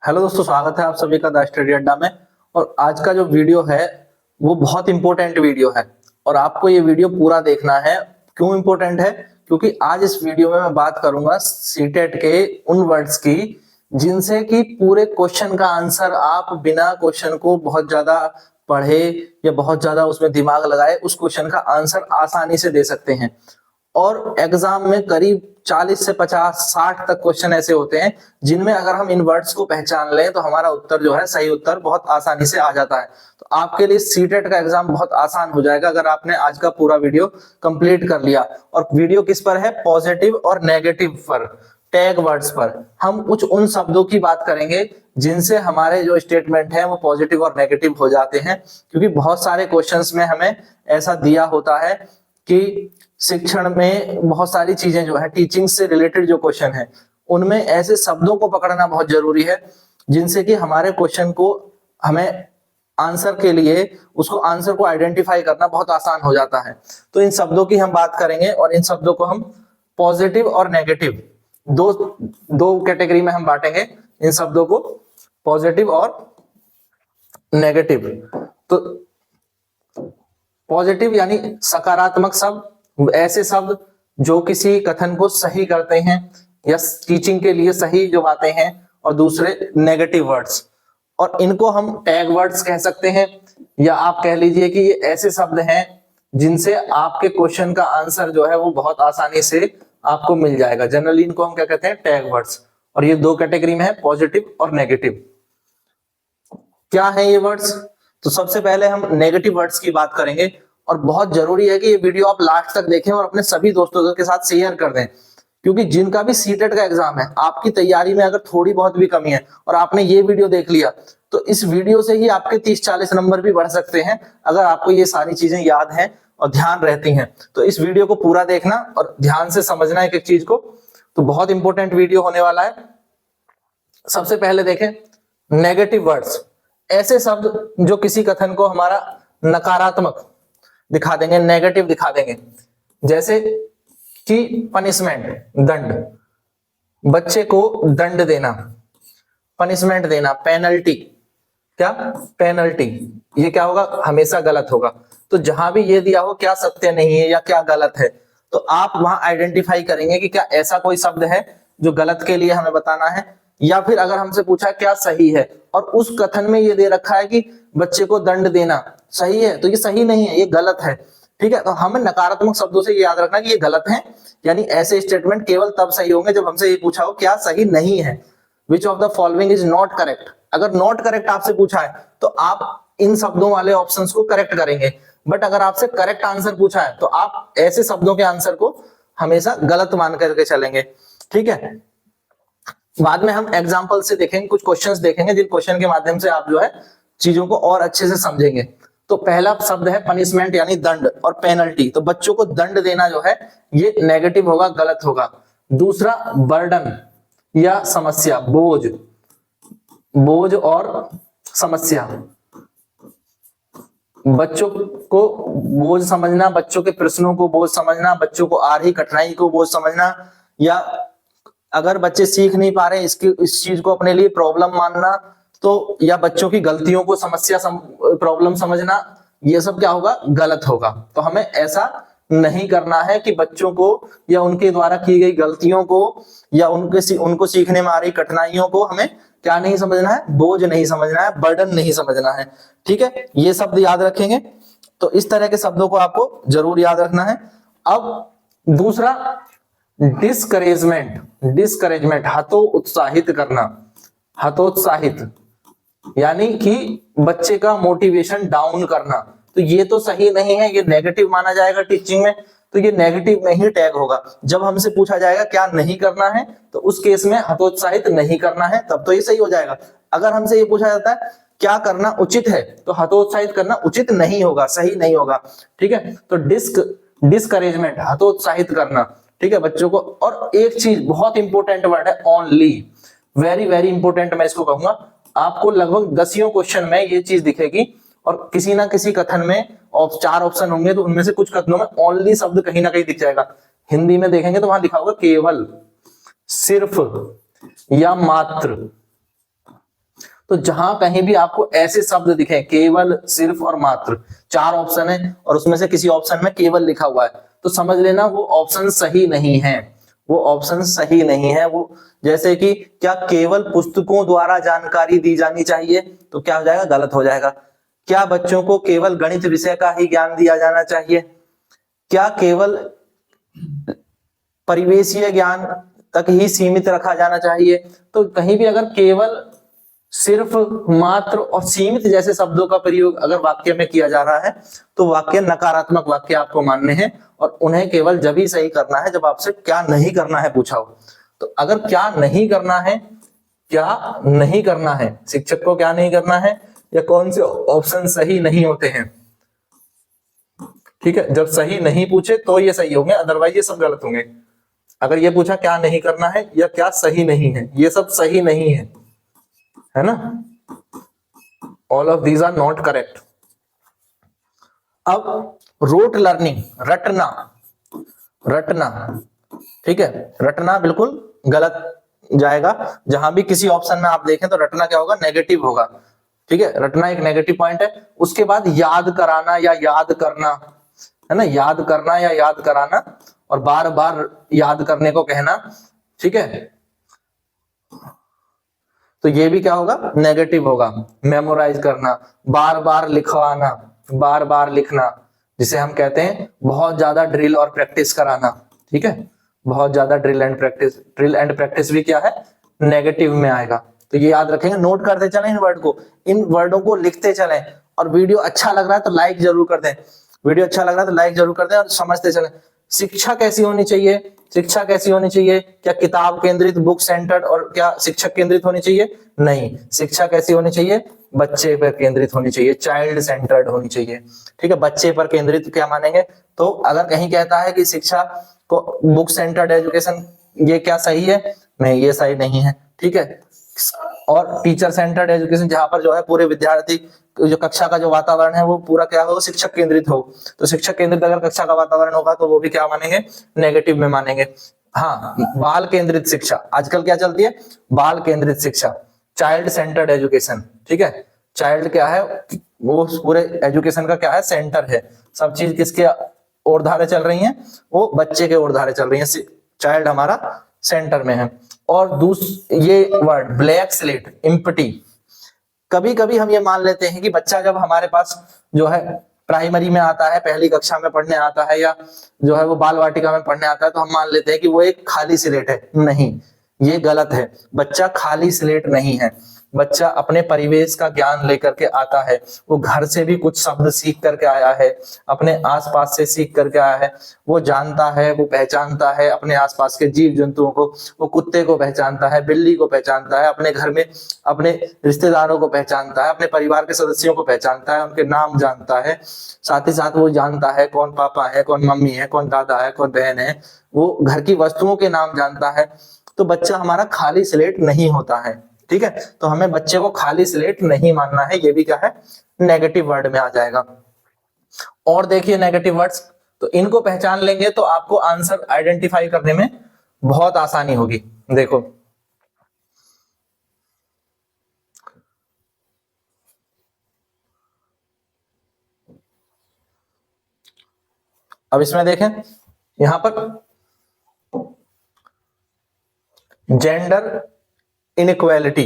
Hello दोस्तों, स्वागत है आप सभी का द स्टडी अड्डा में। और आज का जो वीडियो है वो बहुत इंपॉर्टेंट वीडियो है और आपको ये वीडियो पूरा देखना है। क्यों इंपॉर्टेंट है? क्योंकि आज इस वीडियो में मैं बात करूंगा सीटेट के उन वर्ड्स की जिनसे कि पूरे क्वेश्चन का आंसर आप बिना क्वेश्चन को बहुत ज्यादा पढ़े या बहुत ज्यादा उसमें दिमाग लगाए उस क्वेश्चन का आंसर आसानी से दे सकते हैं। और एग्जाम में करीब 40 से 50 60 तक क्वेश्चन ऐसे होते हैं जिनमें अगर हम इन वर्ड्स को पहचान लें तो हमारा उत्तर जो है सही उत्तर बहुत आसानी से आ जाता है। तो आपके लिए सीटेट का एग्जाम बहुत आसान हो जाएगा अगर आपने आज का पूरा वीडियो कंप्लीट कर लिया। और वीडियो किस पर है? पॉजिटिव और नेगेटिव पर, टैग वर्ड्स पर। हम कुछ उन शब्दों की बात करेंगे जिनसे हमारे जो स्टेटमेंट है वो पॉजिटिव और नेगेटिव हो जाते हैं। क्योंकि बहुत सारे क्वेश्चंस में हमें ऐसा दिया होता है कि शिक्षण में बहुत सारी चीजें जो है टीचिंग से रिलेटेड जो क्वेश्चन है उनमें ऐसे शब्दों को पकड़ना बहुत जरूरी है जिनसे कि हमारे क्वेश्चन को हमें आंसर के लिए उसको आंसर को आइडेंटिफाई करना बहुत आसान हो जाता है। तो इन शब्दों की हम बात करेंगे और इन शब्दों को हम पॉजिटिव और नेगेटिव दो दो कैटेगरी में हम बांटेंगे इन शब्दों को, पॉजिटिव और नेगेटिव। तो पॉजिटिव यानी सकारात्मक शब्द, ऐसे शब्द जो किसी कथन को सही करते हैं या टीचिंग के लिए सही जो बातें हैं। और दूसरे नेगेटिव वर्ड्स, और इनको हम टैग वर्ड्स कह सकते हैं या आप कह लीजिए कि ये ऐसे शब्द हैं जिनसे आपके क्वेश्चन का आंसर जो है वो बहुत आसानी से आपको मिल जाएगा। जनरली इनको हम क्या कहते हैं? Tag words. और ये दो कैटेगरी में है, पॉजिटिव और नेगेटिव। क्या है ये वर्ड्स? तो सबसे पहले हम नेगेटिव वर्ड्स की बात करेंगे और बहुत जरूरी है कि ये वीडियो आप लास्ट तक देखें और अपने सभी दोस्तों के साथ शेयर कर दें। क्योंकि जिनका भी सीटेट का एग्जाम है, आपकी तैयारी में अगर थोड़ी बहुत भी कमी है और आपने ये वीडियो देख लिया तो इस वीडियो से ही आपके 30-40 नंबर भी बढ़ सकते हैं अगर आपको ये सारी चीजें याद हैं और ध्यान रहती हैं। तो इस वीडियो को पूरा देखना और ध्यान से समझना एक एक चीज को। तो बहुत इंपॉर्टेंट वीडियो होने वाला है। सबसे पहले देखें नेगेटिव वर्ड्स, ऐसे शब्द जो किसी कथन को हमारा नकारात्मक दिखा देंगे, नेगेटिव दिखा देंगे। जैसे कि पनिशमेंट, दंड, बच्चे को दंड देना, पनिशमेंट देना, पेनल्टी। क्या? पेनल्टी। ये क्या होगा? हमेशा गलत होगा। तो जहां भी ये दिया हो क्या सत्य नहीं है या क्या गलत है, तो आप वहां आइडेंटिफाई करेंगे कि क्या ऐसा कोई शब्द है जो गलत के लिए हमें बताना है। या फिर अगर हमसे पूछा क्या सही है और उस कथन में ये दे रखा है कि बच्चे को दंड देना सही है, तो ये सही नहीं है, ये गलत है। ठीक है, तो हमें नकारात्मक शब्दों से ये याद रखना कि ये गलत है। यानी ऐसे स्टेटमेंट केवल तब सही होंगे जब हमसे ये पूछा हो क्या सही नहीं है। Which of the following is not correct. अगर नॉट करेक्ट आपसे पूछा है तो आप इन शब्दों वाले ऑप्शंस को करेक्ट करेंगे। बट अगर आपसे करेक्ट आंसर पूछा है तो आप ऐसे शब्दों के आंसर को हमेशा गलत मान करके चलेंगे। ठीक है, बाद में हम एग्जाम्पल से देखेंगे, कुछ क्वेश्चंस देखेंगे जिन क्वेश्चन के माध्यम से आप जो है चीजों को और अच्छे से समझेंगे। तो पहला शब्द है पनिशमेंट यानी दंड और पेनल्टी। तो बच्चों को दंड देना जो है ये नेगेटिव होगा, गलत होगा। दूसरा बर्डन या समस्या, बोझ, बोझ और समस्या। बच्चों को बोझ समझना, बच्चों के प्रश्नों को बोझ समझना, बच्चों को आ रही कठिनाई को बोझ समझना, या अगर बच्चे सीख नहीं पा रहे इस चीज को अपने लिए प्रॉब्लम मानना, तो या बच्चों की गलतियों को समस्या प्रॉब्लम समझना, ये सब क्या होगा? गलत होगा। तो हमें ऐसा नहीं करना है कि बच्चों को या उनके द्वारा की गई गलतियों को या उनको सीखने में आ रही कठिनाइयों को हमें क्या नहीं समझना है? बोझ नहीं समझना है, बर्डन नहीं समझना है। ठीक है, ये शब्द याद रखेंगे। तो इस तरह के शब्दों को आपको जरूर याद रखना है। अब दूसरा डिस्करेजमेंट, डिस्करेजमेंट हतोत्साहित करना, हतोत्साहित यानी कि बच्चे का मोटिवेशन डाउन करना। तो ये तो सही नहीं है, ये नेगेटिव माना जाएगा टीचिंग में। तो ये नेगेटिव में ही टैग होगा। जब हमसे पूछा जाएगा क्या नहीं करना है तो उस केस में हतोत्साहित नहीं करना है, तब तो ये सही हो जाएगा। अगर हमसे ये पूछा जाता है क्या करना उचित है तो हतोत्साहित करना उचित नहीं होगा, सही नहीं होगा। ठीक है, तो डिस्करेजमेंट, हतोत्साहित करना। ठीक है, बच्चों को। और एक चीज बहुत इंपॉर्टेंट वर्ड है ओनली, वेरी वेरी इंपॉर्टेंट मैं इसको कहूंगा। आपको लगभग 10 क्वेश्चन में ये चीज दिखेगी और किसी ना किसी कथन में 4 ऑप्शन होंगे तो उनमें से कुछ कथनों में ओनली शब्द कहीं ना कहीं दिख जाएगा। हिंदी में देखेंगे तो वहां लिखा होगा केवल, सिर्फ या मात्र। तो जहां कहीं भी आपको ऐसे शब्द दिखे, केवल, सिर्फ और मात्र, 4 ऑप्शन है और उसमें से किसी ऑप्शन में केवल लिखा हुआ है, तो समझ लेना वो ऑप्शन सही नहीं है, वो ऑप्शन सही नहीं है। वो जैसे कि क्या केवल पुस्तकों द्वारा जानकारी दी जानी चाहिए, तो क्या हो जाएगा, गलत हो जाएगा। क्या बच्चों को केवल गणित विषय का ही ज्ञान दिया जाना चाहिए, क्या केवल परिवेशीय ज्ञान तक ही सीमित रखा जाना चाहिए, तो कहीं भी अगर केवल, सिर्फ, मात्र और सीमित जैसे शब्दों का प्रयोग अगर वाक्य में किया जा रहा है तो वाक्य नकारात्मक वाक्य आपको मानने हैं और उन्हें केवल जब ही सही करना है जब आपसे क्या नहीं करना है पूछा हो। तो अगर क्या नहीं करना है, क्या नहीं करना है, शिक्षक को क्या नहीं करना है, या कौन से ऑप्शन सही नहीं होते हैं, ठीक है, जब सही नहीं पूछे तो ये सही होंगे, अदरवाइज ये सब गलत होंगे। अगर ये पूछा क्या नहीं करना है या क्या सही नहीं है, ये सब सही नहीं है ना, all of these are not correct. अब रोट लर्निंग, रटना, रटना, ठीक है, रटना बिल्कुल गलत जाएगा। जहां भी किसी ऑप्शन में आप देखें तो रटना क्या होगा, नेगेटिव होगा, ठीक है, रटना एक नेगेटिव पॉइंट है। उसके बाद याद कराना या याद करना, है ना, याद करना या याद कराना और बार बार याद करने को कहना, ठीक है, तो ये भी क्या होगा, नेगेटिव होगा। मेमोराइज करना, बार बार लिखवाना, बार बार लिखना, जिसे हम कहते हैं बहुत ज्यादा ड्रिल और प्रैक्टिस कराना, ठीक है, बहुत ज्यादा drill and practice, drill and practice भी क्या है, नेगेटिव में आएगा। तो ये याद रखेंगे, नोट करते चलें इन वर्ड को, इन वर्डों को लिखते चलें। और वीडियो अच्छा लग रहा है तो लाइक जरूर कर दें, वीडियो अच्छा लग रहा है तो लाइक जरूर कर दें और समझते चलें। शिक्षा कैसी होनी चाहिए, शिक्षा कैसी होनी चाहिए, क्या किताब केंद्रित, बुक सेंटर्ड और क्या शिक्षक केंद्रित होनी चाहिए, नहीं, शिक्षा कैसी होनी चाहिए, बच्चे पर केंद्रित होनी चाहिए, चाइल्ड सेंटर्ड होनी चाहिए, ठीक है, बच्चे पर केंद्रित क्या मानेंगे। तो अगर कहीं कहता है कि शिक्षा को बुक सेंटर्ड एजुकेशन, ये क्या सही है, नहीं, ये सही नहीं है, ठीक है। और टीचर सेंटर्ड एजुकेशन, जहां पर जो है पूरे विद्यार्थी जो कक्षा का जो वातावरण है वो पूरा क्या हो, शिक्षक केंद्रित हो, तो शिक्षक केंद्रित अगर कक्षा का वातावरण होगा तो वो भी क्या मानेंगे, नेगेटिव में मानेंगे। हाँ, बाल केंद्रित शिक्षा, आजकल क्या चलती है, बाल केंद्रित शिक्षा, चाइल्ड सेंटर्ड एजुकेशन, ठीक है, चाइल्ड क्या है, वो पूरे एजुकेशन का क्या है, सेंटर है, सब चीज किसके ओर धारे चल रही हैं, वो बच्चे के ओर धारे चल रही हैं, चाइल्ड हमारा सेंटर में है। और ये वर्ड ब्लैक स्लेट, इम्पटी, कभी कभी हम ये मान लेते हैं कि बच्चा जब हमारे पास जो है प्राइमरी में आता है, पहली कक्षा में पढ़ने आता है या जो है वो बाल वाटिका में पढ़ने आता है, तो हम मान लेते हैं कि वो एक खाली स्लेट है। नहीं, ये गलत है, बच्चा खाली स्लेट नहीं है, बच्चा अपने परिवेश का ज्ञान लेकर के आता है, वो घर से भी कुछ शब्द सीख करके आया है, अपने आसपास से सीख करके आया है, वो जानता है, वो पहचानता है अपने आसपास के जीव जंतुओं को, वो कुत्ते को पहचानता है, बिल्ली को पहचानता है, अपने घर में अपने रिश्तेदारों को पहचानता है, अपने परिवार के सदस्यों को पहचानता है, उनके नाम जानता है, साथ ही साथ वो जानता है कौन पापा है, कौन मम्मी है, कौन दादा है, कौन बहन है, वो घर की वस्तुओं के नाम जानता है। तो बच्चा हमारा खाली स्लेट नहीं होता है, ठीक है, तो हमें बच्चे को खाली स्लेट नहीं मानना है, ये भी क्या है, नेगेटिव वर्ड में आ जाएगा। और देखिए नेगेटिव वर्ड्स, तो इनको पहचान लेंगे तो आपको आंसर आइडेंटिफाई करने में बहुत आसानी होगी। देखो अब इसमें देखें, यहां पर जेंडर इनइक्वालिटी,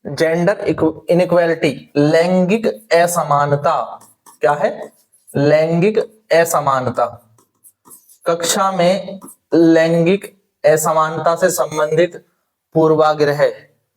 जेंडर इनइक्वालिटी, लैंगिक असमानता, क्या है, लैंगिक असमानता, कक्षा में लैंगिक असमानता से संबंधित पूर्वाग्रह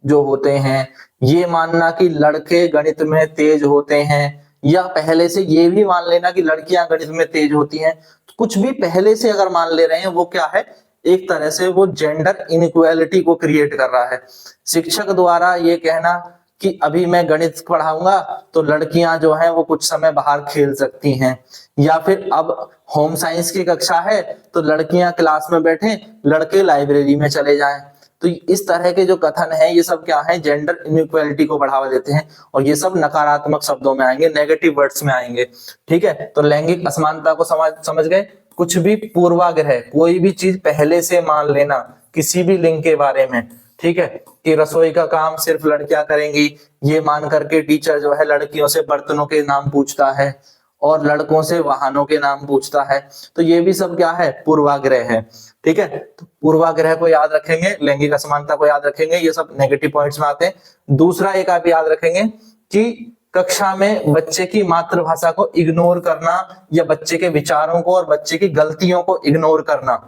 जो होते हैं, ये मानना कि लड़के गणित में तेज होते हैं, या पहले से ये भी मान लेना कि लड़कियां गणित में तेज होती हैं, कुछ भी पहले से अगर मान ले रहे हैं, वो क्या है, एक तरह से वो जेंडर इनइक्वालिटी को क्रिएट कर रहा है। शिक्षक द्वारा ये कहना कि अभी मैं गणित पढ़ाऊंगा तो लड़कियां जो हैं वो कुछ समय बाहर खेल सकती हैं, या फिर अब होम साइंस की कक्षा है तो लड़कियां क्लास में बैठे, लड़के लाइब्रेरी में चले जाएं। तो इस तरह के जो कथन है ये सब क्या है, जेंडर इनइक्वालिटी को बढ़ावा देते हैं, और ये सब नकारात्मक शब्दों में आएंगे, नेगेटिव वर्ड्स में आएंगे, ठीक है। तो लैंगिक असमानता को समझ गए, कुछ भी पूर्वाग्रह, कोई भी चीज पहले से मान लेना किसी भी लिंग के बारे में, ठीक है, कि रसोई का काम सिर्फ लड़कियां करेंगी, ये मान करके टीचर जो है लड़कियों से बर्तनों के नाम पूछता है और लड़कों से वाहनों के नाम पूछता है। तो ये भी सब क्या है, पूर्वाग्रह है। ठीक है, तो पूर्वाग्रह को याद रखेंगे, लैंगिक असमानता को याद रखेंगे, ये सब नेगेटिव पॉइंट्स में आते हैं। दूसरा एक आप याद रखेंगे कि कक्षा में बच्चे की मातृभाषा को इग्नोर करना या बच्चे के विचारों को और बच्चे की गलतियों को इग्नोर करना,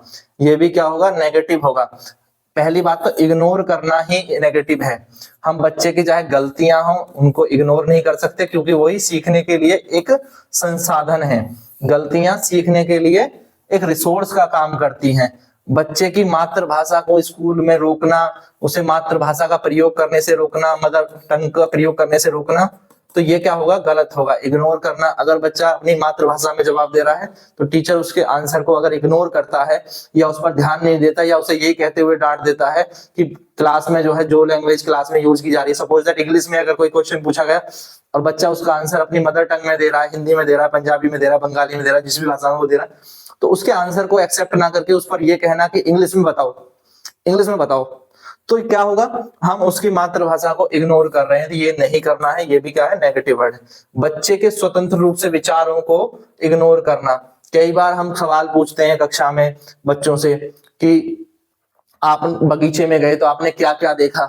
ये भी क्या होगा, नेगेटिव होगा। पहली बात तो इग्नोर करना ही नेगेटिव है। हम बच्चे की चाहे गलतियां हो उनको इग्नोर नहीं कर सकते, क्योंकि वही सीखने के लिए एक संसाधन है। गलतियां सीखने के लिए एक रिसोर्स का काम करती हैं। बच्चे की मातृभाषा को स्कूल में रोकना, उसे मातृभाषा का प्रयोग करने से रोकना, मदर टंग का प्रयोग करने से रोकना, तो ये क्या होगा, गलत होगा। इग्नोर करना, अगर बच्चा अपनी मातृभाषा में जवाब दे रहा है तो टीचर उसके आंसर को अगर इग्नोर करता है या उस पर ध्यान नहीं देता या उसे यही कहते हुए डांट देता है कि क्लास में जो है जो लैंग्वेज क्लास में यूज की जा रही है, सपोज दैट इंग्लिश में अगर कोई क्वेश्चन पूछा गया और बच्चा उसका आंसर अपनी मदर टंग में दे रहा है, हिंदी में दे रहा है, पंजाबी में दे रहा है, बंगाली में दे रहा है, जिस भी भाषा में वो दे रहा है, तो उसके आंसर को एक्सेप्ट ना करके उस पर यह कहना कि इंग्लिश में बताओ, इंग्लिश में बताओ, तो क्या होगा, हम उसकी मातृभाषा को इग्नोर कर रहे हैं। तो ये नहीं करना है, ये भी क्या है, नेगेटिव वर्ड है। बच्चे के स्वतंत्र रूप से विचारों को इग्नोर करना। कई बार हम सवाल पूछते हैं कक्षा में बच्चों से कि आप बगीचे में गए तो आपने क्या क्या देखा,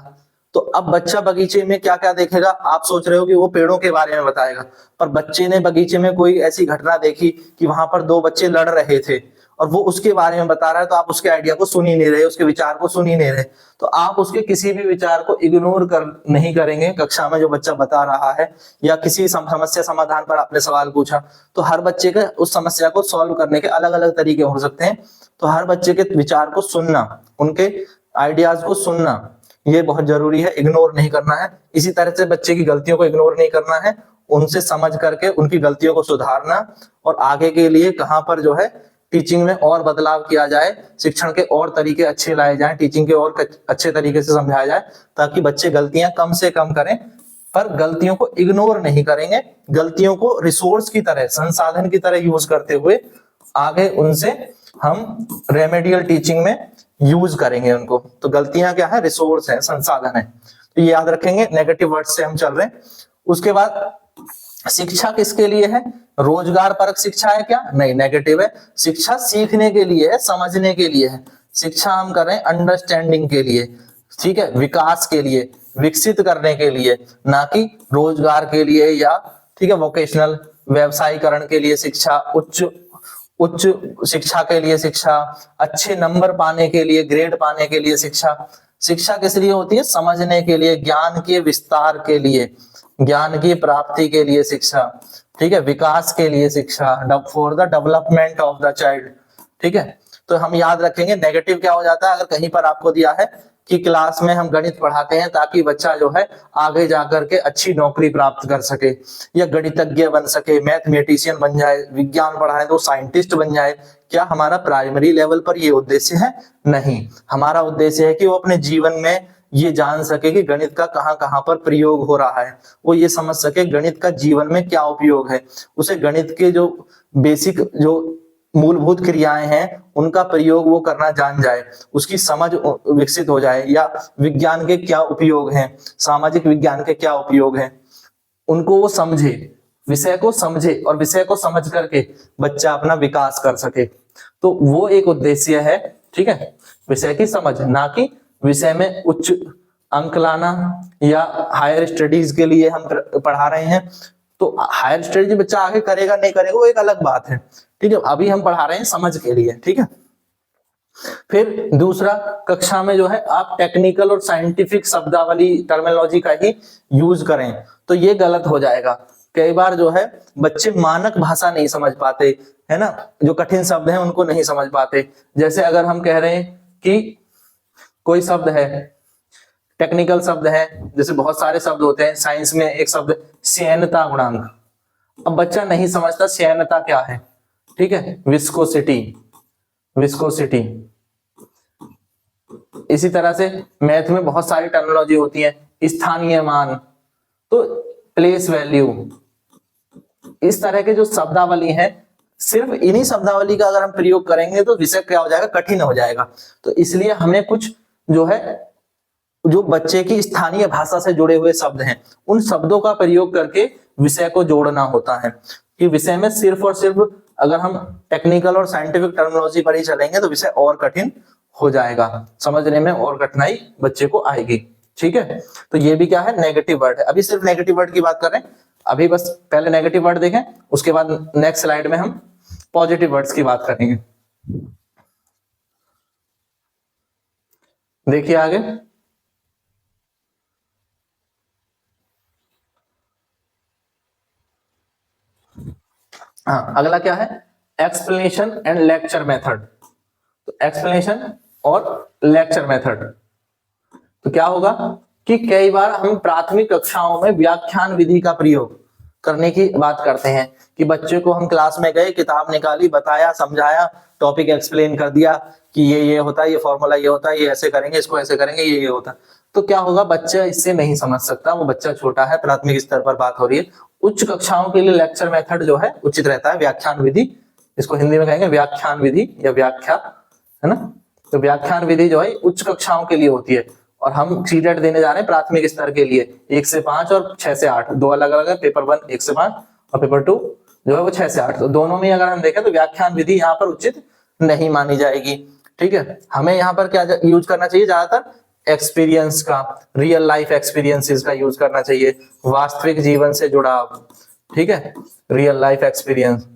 तो अब बच्चा बगीचे में क्या क्या देखेगा, आप सोच रहे हो कि वो पेड़ों के बारे में बताएगा, पर बच्चे ने बगीचे में कोई ऐसी घटना देखी कि वहां पर दो बच्चे लड़ रहे थे और वो उसके बारे में बता रहा है, तो आप उसके आइडिया को सुन ही नहीं रहे, उसके विचार को सुन ही नहीं रहे, तो आप उसके किसी भी विचार को इग्नोर नहीं करेंगे। कक्षा में जो बच्चा बता रहा है या किसी समस्या समाधान पर आपने सवाल पूछा, तो हर बच्चे के उस समस्या को सॉल्व करने के अलग अलग तरीके हो सकते हैं, तो हर बच्चे के विचार को सुनना, उनके आइडियाज को सुनना, ये बहुत जरूरी है, इग्नोर नहीं करना है। इसी तरह से बच्चे की गलतियों को इग्नोर नहीं करना है, उनसे समझ करके उनकी गलतियों को सुधारना और आगे के लिए कहां पर जो है टीचिंग में और बदलाव किया जाए, शिक्षण के और तरीके अच्छे लाए जाएं, टीचिंग के और अच्छे तरीके से समझाया जाए, ताकि बच्चे गलतियां कम से कम करें, पर गलतियों को इग्नोर नहीं करेंगे, गलतियों को रिसोर्स की तरह, संसाधन की तरह यूज करते हुए आगे उनसे हम रेमेडियल टीचिंग में यूज करेंगे उनको। तो गलतियां क्या है, रिसोर्स है, संसाधन है, तो ये याद रखेंगे। नेगेटिव वर्ड से हम चल रहे हैं। उसके बाद शिक्षा किसके लिए है, रोजगार परक शिक्षा है क्या, नहीं, नेगेटिव है। शिक्षा सीखने के लिए है, समझने के लिए है। शिक्षा हम कर रहे हैं अंडरस्टैंडिंग के लिए, ठीक है, विकास के लिए, विकसित करने के लिए, ना कि रोजगार के लिए या ठीक है वोकेशनल व्यवसायीकरण के लिए शिक्षा, उच्च शिक्षा के लिए शिक्षा, अच्छे नंबर पाने के लिए, ग्रेड पाने के लिए शिक्षा। शिक्षा किस लिए होती है, समझने के लिए, ज्ञान के विस्तार के लिए, ज्ञान की प्राप्ति के लिए शिक्षा, ठीक है, विकास के लिए शिक्षा, for the development of the child. ठीक है, तो हम याद रखेंगे। नेगेटिव क्या हो जाता है, अगर कहीं पर आपको दिया है कि क्लास में हम गणित पढ़ाते हैं ताकि बच्चा जो है आगे जाकर के अच्छी नौकरी प्राप्त कर सके या गणितज्ञ बन सके, मैथमेटिशियन बन जाए, विज्ञान पढ़ाए तो साइंटिस्ट बन जाए, क्या हमारा प्राइमरी लेवल पर ये उद्देश्य है? नहीं, हमारा उद्देश्य है कि वो अपने जीवन में ये जान सके कि गणित का कहां कहां पर प्रयोग हो रहा है, वो ये समझ सके गणित का जीवन में क्या उपयोग है, उसे गणित के जो बेसिक जो मूलभूत क्रियाएं हैं उनका प्रयोग वो करना जान जाए, उसकी समझ विकसित हो जाए, या विज्ञान के क्या उपयोग हैं, सामाजिक विज्ञान के क्या उपयोग हैं, उनको वो समझे, विषय को समझे और विषय को समझ करके बच्चा अपना विकास कर सके। तो वो एक उद्देश्य है, ठीक है, विषय की समझ, ना कि विषय में उच्च अंक लाना या हायर स्टडीज के लिए हम पढ़ा रहे हैं। तो हायर स्टडीज बच्चा आगे करेगा नहीं करेगा वो एक अलग बात है, ठीक है, अभी हम पढ़ा रहे हैं समझ के लिए, ठीक है। फिर दूसरा, कक्षा में जो है आप टेक्निकल और साइंटिफिक शब्दावली टर्मिनोलॉजी का ही यूज करें, तो ये गलत हो जाएगा। कई बार जो है बच्चे मानक भाषा नहीं समझ पाते, है ना, जो कठिन शब्द हैं उनको नहीं समझ पाते। जैसे अगर हम कह रहे हैं कि कोई शब्द है, टेक्निकल शब्द है, जैसे बहुत सारे शब्द होते हैं, साइंस में एक शब्द श्यानता गुणांक, अब बच्चा नहीं समझता श्यानता क्या है, ठीक है, विस्कोसिटी, विस्कोसिटी। इसी तरह से मैथ में बहुत सारी टर्मिनोलॉजी होती है, स्थानीय मान, तो प्लेस वैल्यू, इस तरह के जो शब्दावली है, सिर्फ इन्हीं शब्दावली का अगर हम प्रयोग करेंगे तो विषय क्या हो जाएगा, कठिन हो जाएगा। तो इसलिए हमें कुछ जो है जो बच्चे की स्थानीय भाषा से जुड़े हुए शब्द हैं उन शब्दों का प्रयोग करके विषय को जोड़ना होता है। कि विषय में सिर्फ और सिर्फ अगर हम टेक्निकल और साइंटिफिक टर्मिनोलॉजी पर ही चलेंगे तो विषय और कठिन हो जाएगा, समझने में और कठिनाई बच्चे को आएगी। ठीक है, तो ये भी क्या है, नेगेटिव वर्ड है। अभी सिर्फ नेगेटिव वर्ड की बात कर रहे हैं, अभी बस पहले नेगेटिव वर्ड देखें, उसके बाद नेक्स्ट स्लाइड में हम पॉजिटिव वर्ड्स की बात करेंगे। देखिए आगे, हाँ अगला क्या है, एक्सप्लेनेशन एंड लेक्चर मेथड। तो एक्सप्लेनेशन और लेक्चर मेथड, तो क्या होगा कि कई बार हम प्राथमिक कक्षाओं में व्याख्यान विधि का प्रयोग करने की बात करते हैं कि बच्चे को हम क्लास में गए, किताब निकाली, बताया, समझाया, टॉपिक एक्सप्लेन कर दिया कि ये होता है, ये फॉर्मूला ये होता है, ये ऐसे करेंगे, इसको ऐसे करेंगे, ये होता है। तो क्या होगा, बच्चा इससे नहीं समझ सकता, वो बच्चा छोटा है, प्राथमिक स्तर पर बात हो रही है। उच्च कक्षाओं के लिए लेक्चर मेथड जो है उचित रहता है, व्याख्यान विधि, इसको हिंदी में कहेंगे व्याख्यान विधि या व्याख्या, है ना। तो व्याख्यान विधि जो है उच्च कक्षाओं के लिए होती है, और हम सीटेट देने जा रहे हैं प्राथमिक स्तर के लिए 1 से 5 और 6 से 8, दो अलग अलग है, पेपर 1 1 से 5 और पेपर 2 जो है वो 6 से 8। तो दोनों में अगर हम देखें तो व्याख्यान विधि यहाँ पर उचित नहीं मानी जाएगी। ठीक है, हमें यहाँ पर क्या यूज करना चाहिए, ज्यादातर एक्सपीरियंस का, रियल लाइफ एक्सपीरियंसेस का यूज करना चाहिए, वास्तविक जीवन से जुड़ा। ठीक है, रियल लाइफ एक्सपीरियंस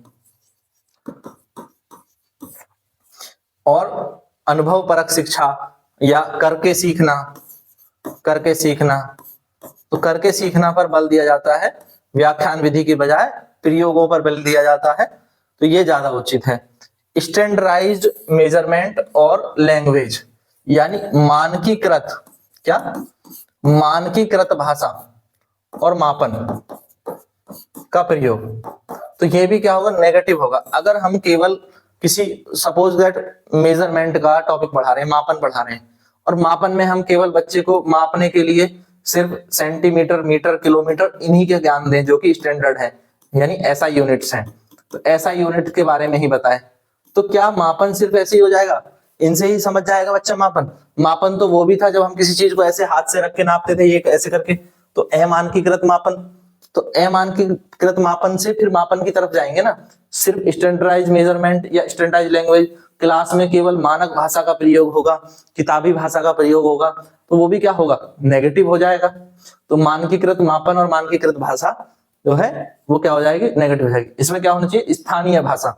और अनुभव परक शिक्षा या करके सीखना, करके सीखना। तो करके सीखना पर बल दिया जाता है, व्याख्यान विधि की बजाय प्रयोगों पर बल दिया जाता है, तो ये ज्यादा उचित है। स्टैंडर्डाइज्ड मेजरमेंट और लैंग्वेज, यानी मानकीकृत, क्या, मानकीकृत भाषा और मापन का प्रयोग। तो ये भी क्या होगा, नेगेटिव होगा। अगर हम केवल किसी सपोज दैट मेजरमेंट का टॉपिक पढ़ा रहे हैं, मापन पढ़ा रहे हैं, और मापन में हम केवल बच्चे को मापने के लिए सिर्फ सेंटीमीटर, मीटर, किलोमीटर इन्हीं के ज्ञान दें जो कि स्टैंडर्ड है, यानी ऐसा यूनिट्स हैं, तो ऐसा यूनिट के बारे में ही बताएं, तो क्या मापन सिर्फ ऐसे ही हो जाएगा, इनसे ही समझ जाएगा बच्चा मापन? मापन तो वो भी था जब हम किसी चीज को ऐसे हाथ से रख के नापते थे, ये ऐसे करके, तो अमानकीकृत मापन। तो अमानकीकृत मापन से फिर मापन की तरफ जाएंगे ना। सिर्फ स्टैंडर्डाइज मेजरमेंट या स्टैंडर्डाइज लैंग्वेज, क्लास में केवल मानक भाषा का प्रयोग होगा, किताबी भाषा का प्रयोग होगा, तो वो भी क्या होगा, नेगेटिव हो जाएगा। तो मानकीकृत मापन और मानकीकृत भाषा जो है वो क्या हो जाएगी, नेगेटिव हो जाएगी। इसमें क्या होना चाहिए, स्थानीय भाषा,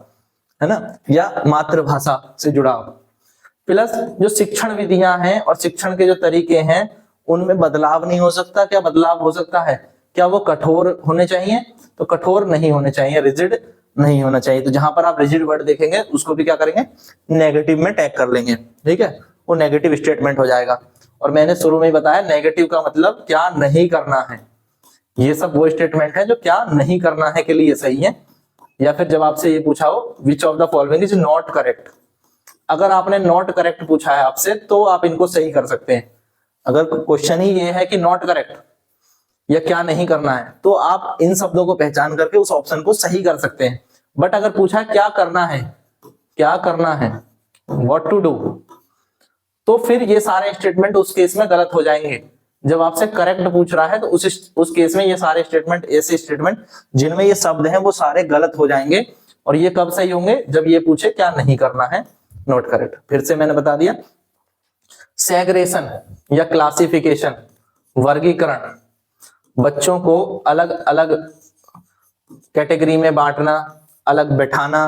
है ना, या मातृभाषा से जुड़ाव। प्लस जो शिक्षण विधियां हैं और शिक्षण के जो तरीके हैं उनमें बदलाव नहीं हो सकता। क्या बदलाव हो सकता है, क्या वो कठोर होने चाहिए? तो कठोर नहीं होने चाहिए, रिजिड नहीं होना चाहिए। तो जहां पर आप रिजिड वर्ड देखेंगे उसको भी क्या करेंगे, नेगेटिव में टैग कर लेंगे। ठीक है, वो नेगेटिव स्टेटमेंट हो जाएगा। और मैंने शुरू में ही बताया नेगेटिव का मतलब क्या नहीं करना है, ये सब वो स्टेटमेंट है जो क्या नहीं करना है के लिए सही है। या फिर जब आपसे ये पूछा हो which of the following is not correct, अगर आपने नॉट करेक्ट पूछा है आपसे तो आप इनको सही कर सकते हैं। अगर क्वेश्चन ही ये है कि नॉट करेक्ट या क्या नहीं करना है, तो आप इन शब्दों को पहचान करके उस ऑप्शन को सही कर सकते हैं। बट अगर पूछा है क्या करना है, क्या करना है, व्हाट टू डू, तो फिर ये सारे स्टेटमेंट उस केस में गलत हो जाएंगे। जब आपसे करेक्ट पूछ रहा है तो उस केस में ये सारे स्टेटमेंट, ऐसे स्टेटमेंट जिनमें ये शब्द हैं वो सारे गलत हो जाएंगे। और ये कब सही होंगे, जब ये पूछे क्या नहीं करना है, नॉट करेक्ट। फिर से मैंने बता दिया, सेग्रेशन या क्लासिफिकेशन, वर्गीकरण, बच्चों को अलग अलग कैटेगरी में बांटना, अलग बैठाना,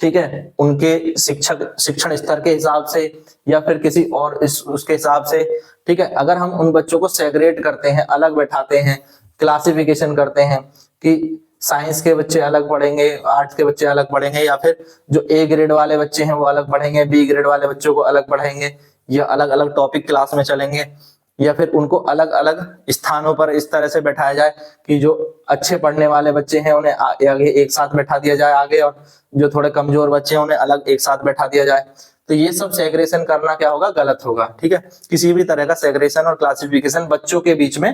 ठीक है, उनके शिक्षण स्तर के हिसाब से या फिर किसी और उसके हिसाब से। ठीक है, अगर हम उन बच्चों को सेग्रेट करते हैं, अलग बैठाते हैं, क्लासिफिकेशन करते हैं कि साइंस के बच्चे अलग पढ़ेंगे, आर्ट्स के बच्चे अलग पढ़ेंगे, या फिर जो ए ग्रेड वाले बच्चे हैं वो अलग पढ़ेंगे, बी ग्रेड वाले बच्चों को अलग पढ़ाएंगे, या अलग अलग टॉपिक क्लास में चलेंगे, या फिर उनको अलग अलग स्थानों पर इस तरह से बैठाया जाए कि जो अच्छे पढ़ने वाले बच्चे हैं उन्हें आगे एक साथ बैठा दिया जाए आगे, और जो थोड़े कमजोर बच्चे हैं उन्हें अलग एक साथ बैठा दिया जाए। तो ये सब सेग्रेशन करना क्या होगा, गलत होगा। ठीक है, किसी भी तरह का सेग्रेशन और क्लासिफिकेशन बच्चों के बीच में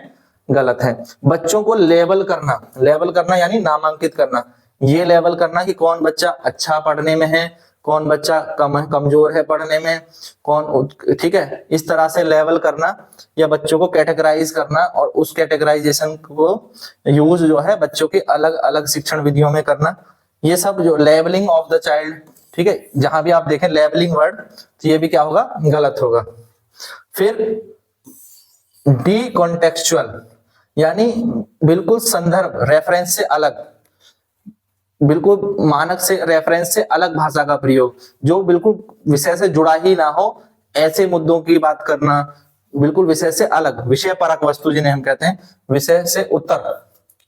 गलत है। बच्चों को लेबल करना यानी नामांकित करना, ये लेबल करना कि कौन बच्चा अच्छा पढ़ने में है, कौन बच्चा कमजोर है पढ़ने में, कौन, ठीक है, इस तरह से लेवल करना या बच्चों को कैटेगराइज करना और उस कैटेगराइजेशन को यूज जो है बच्चों के अलग अलग शिक्षण विधियों में करना, ये सब जो लेबलिंग ऑफ द चाइल्ड, ठीक है, जहां भी आप देखें लेबलिंग वर्ड तो ये भी क्या होगा, गलत होगा। फिर डी कॉन्टेक्चुअल यानी बिल्कुल संदर्भ रेफरेंस से अलग, बिल्कुल मानक से रेफरेंस से अलग भाषा का प्रयोग, जो बिल्कुल विषय से जुड़ा ही ना हो, ऐसे मुद्दों की बात करना, बिल्कुल विषय से अलग, विषय परक वस्तु जिन्हें हम कहते हैं, विषय से उत्तर,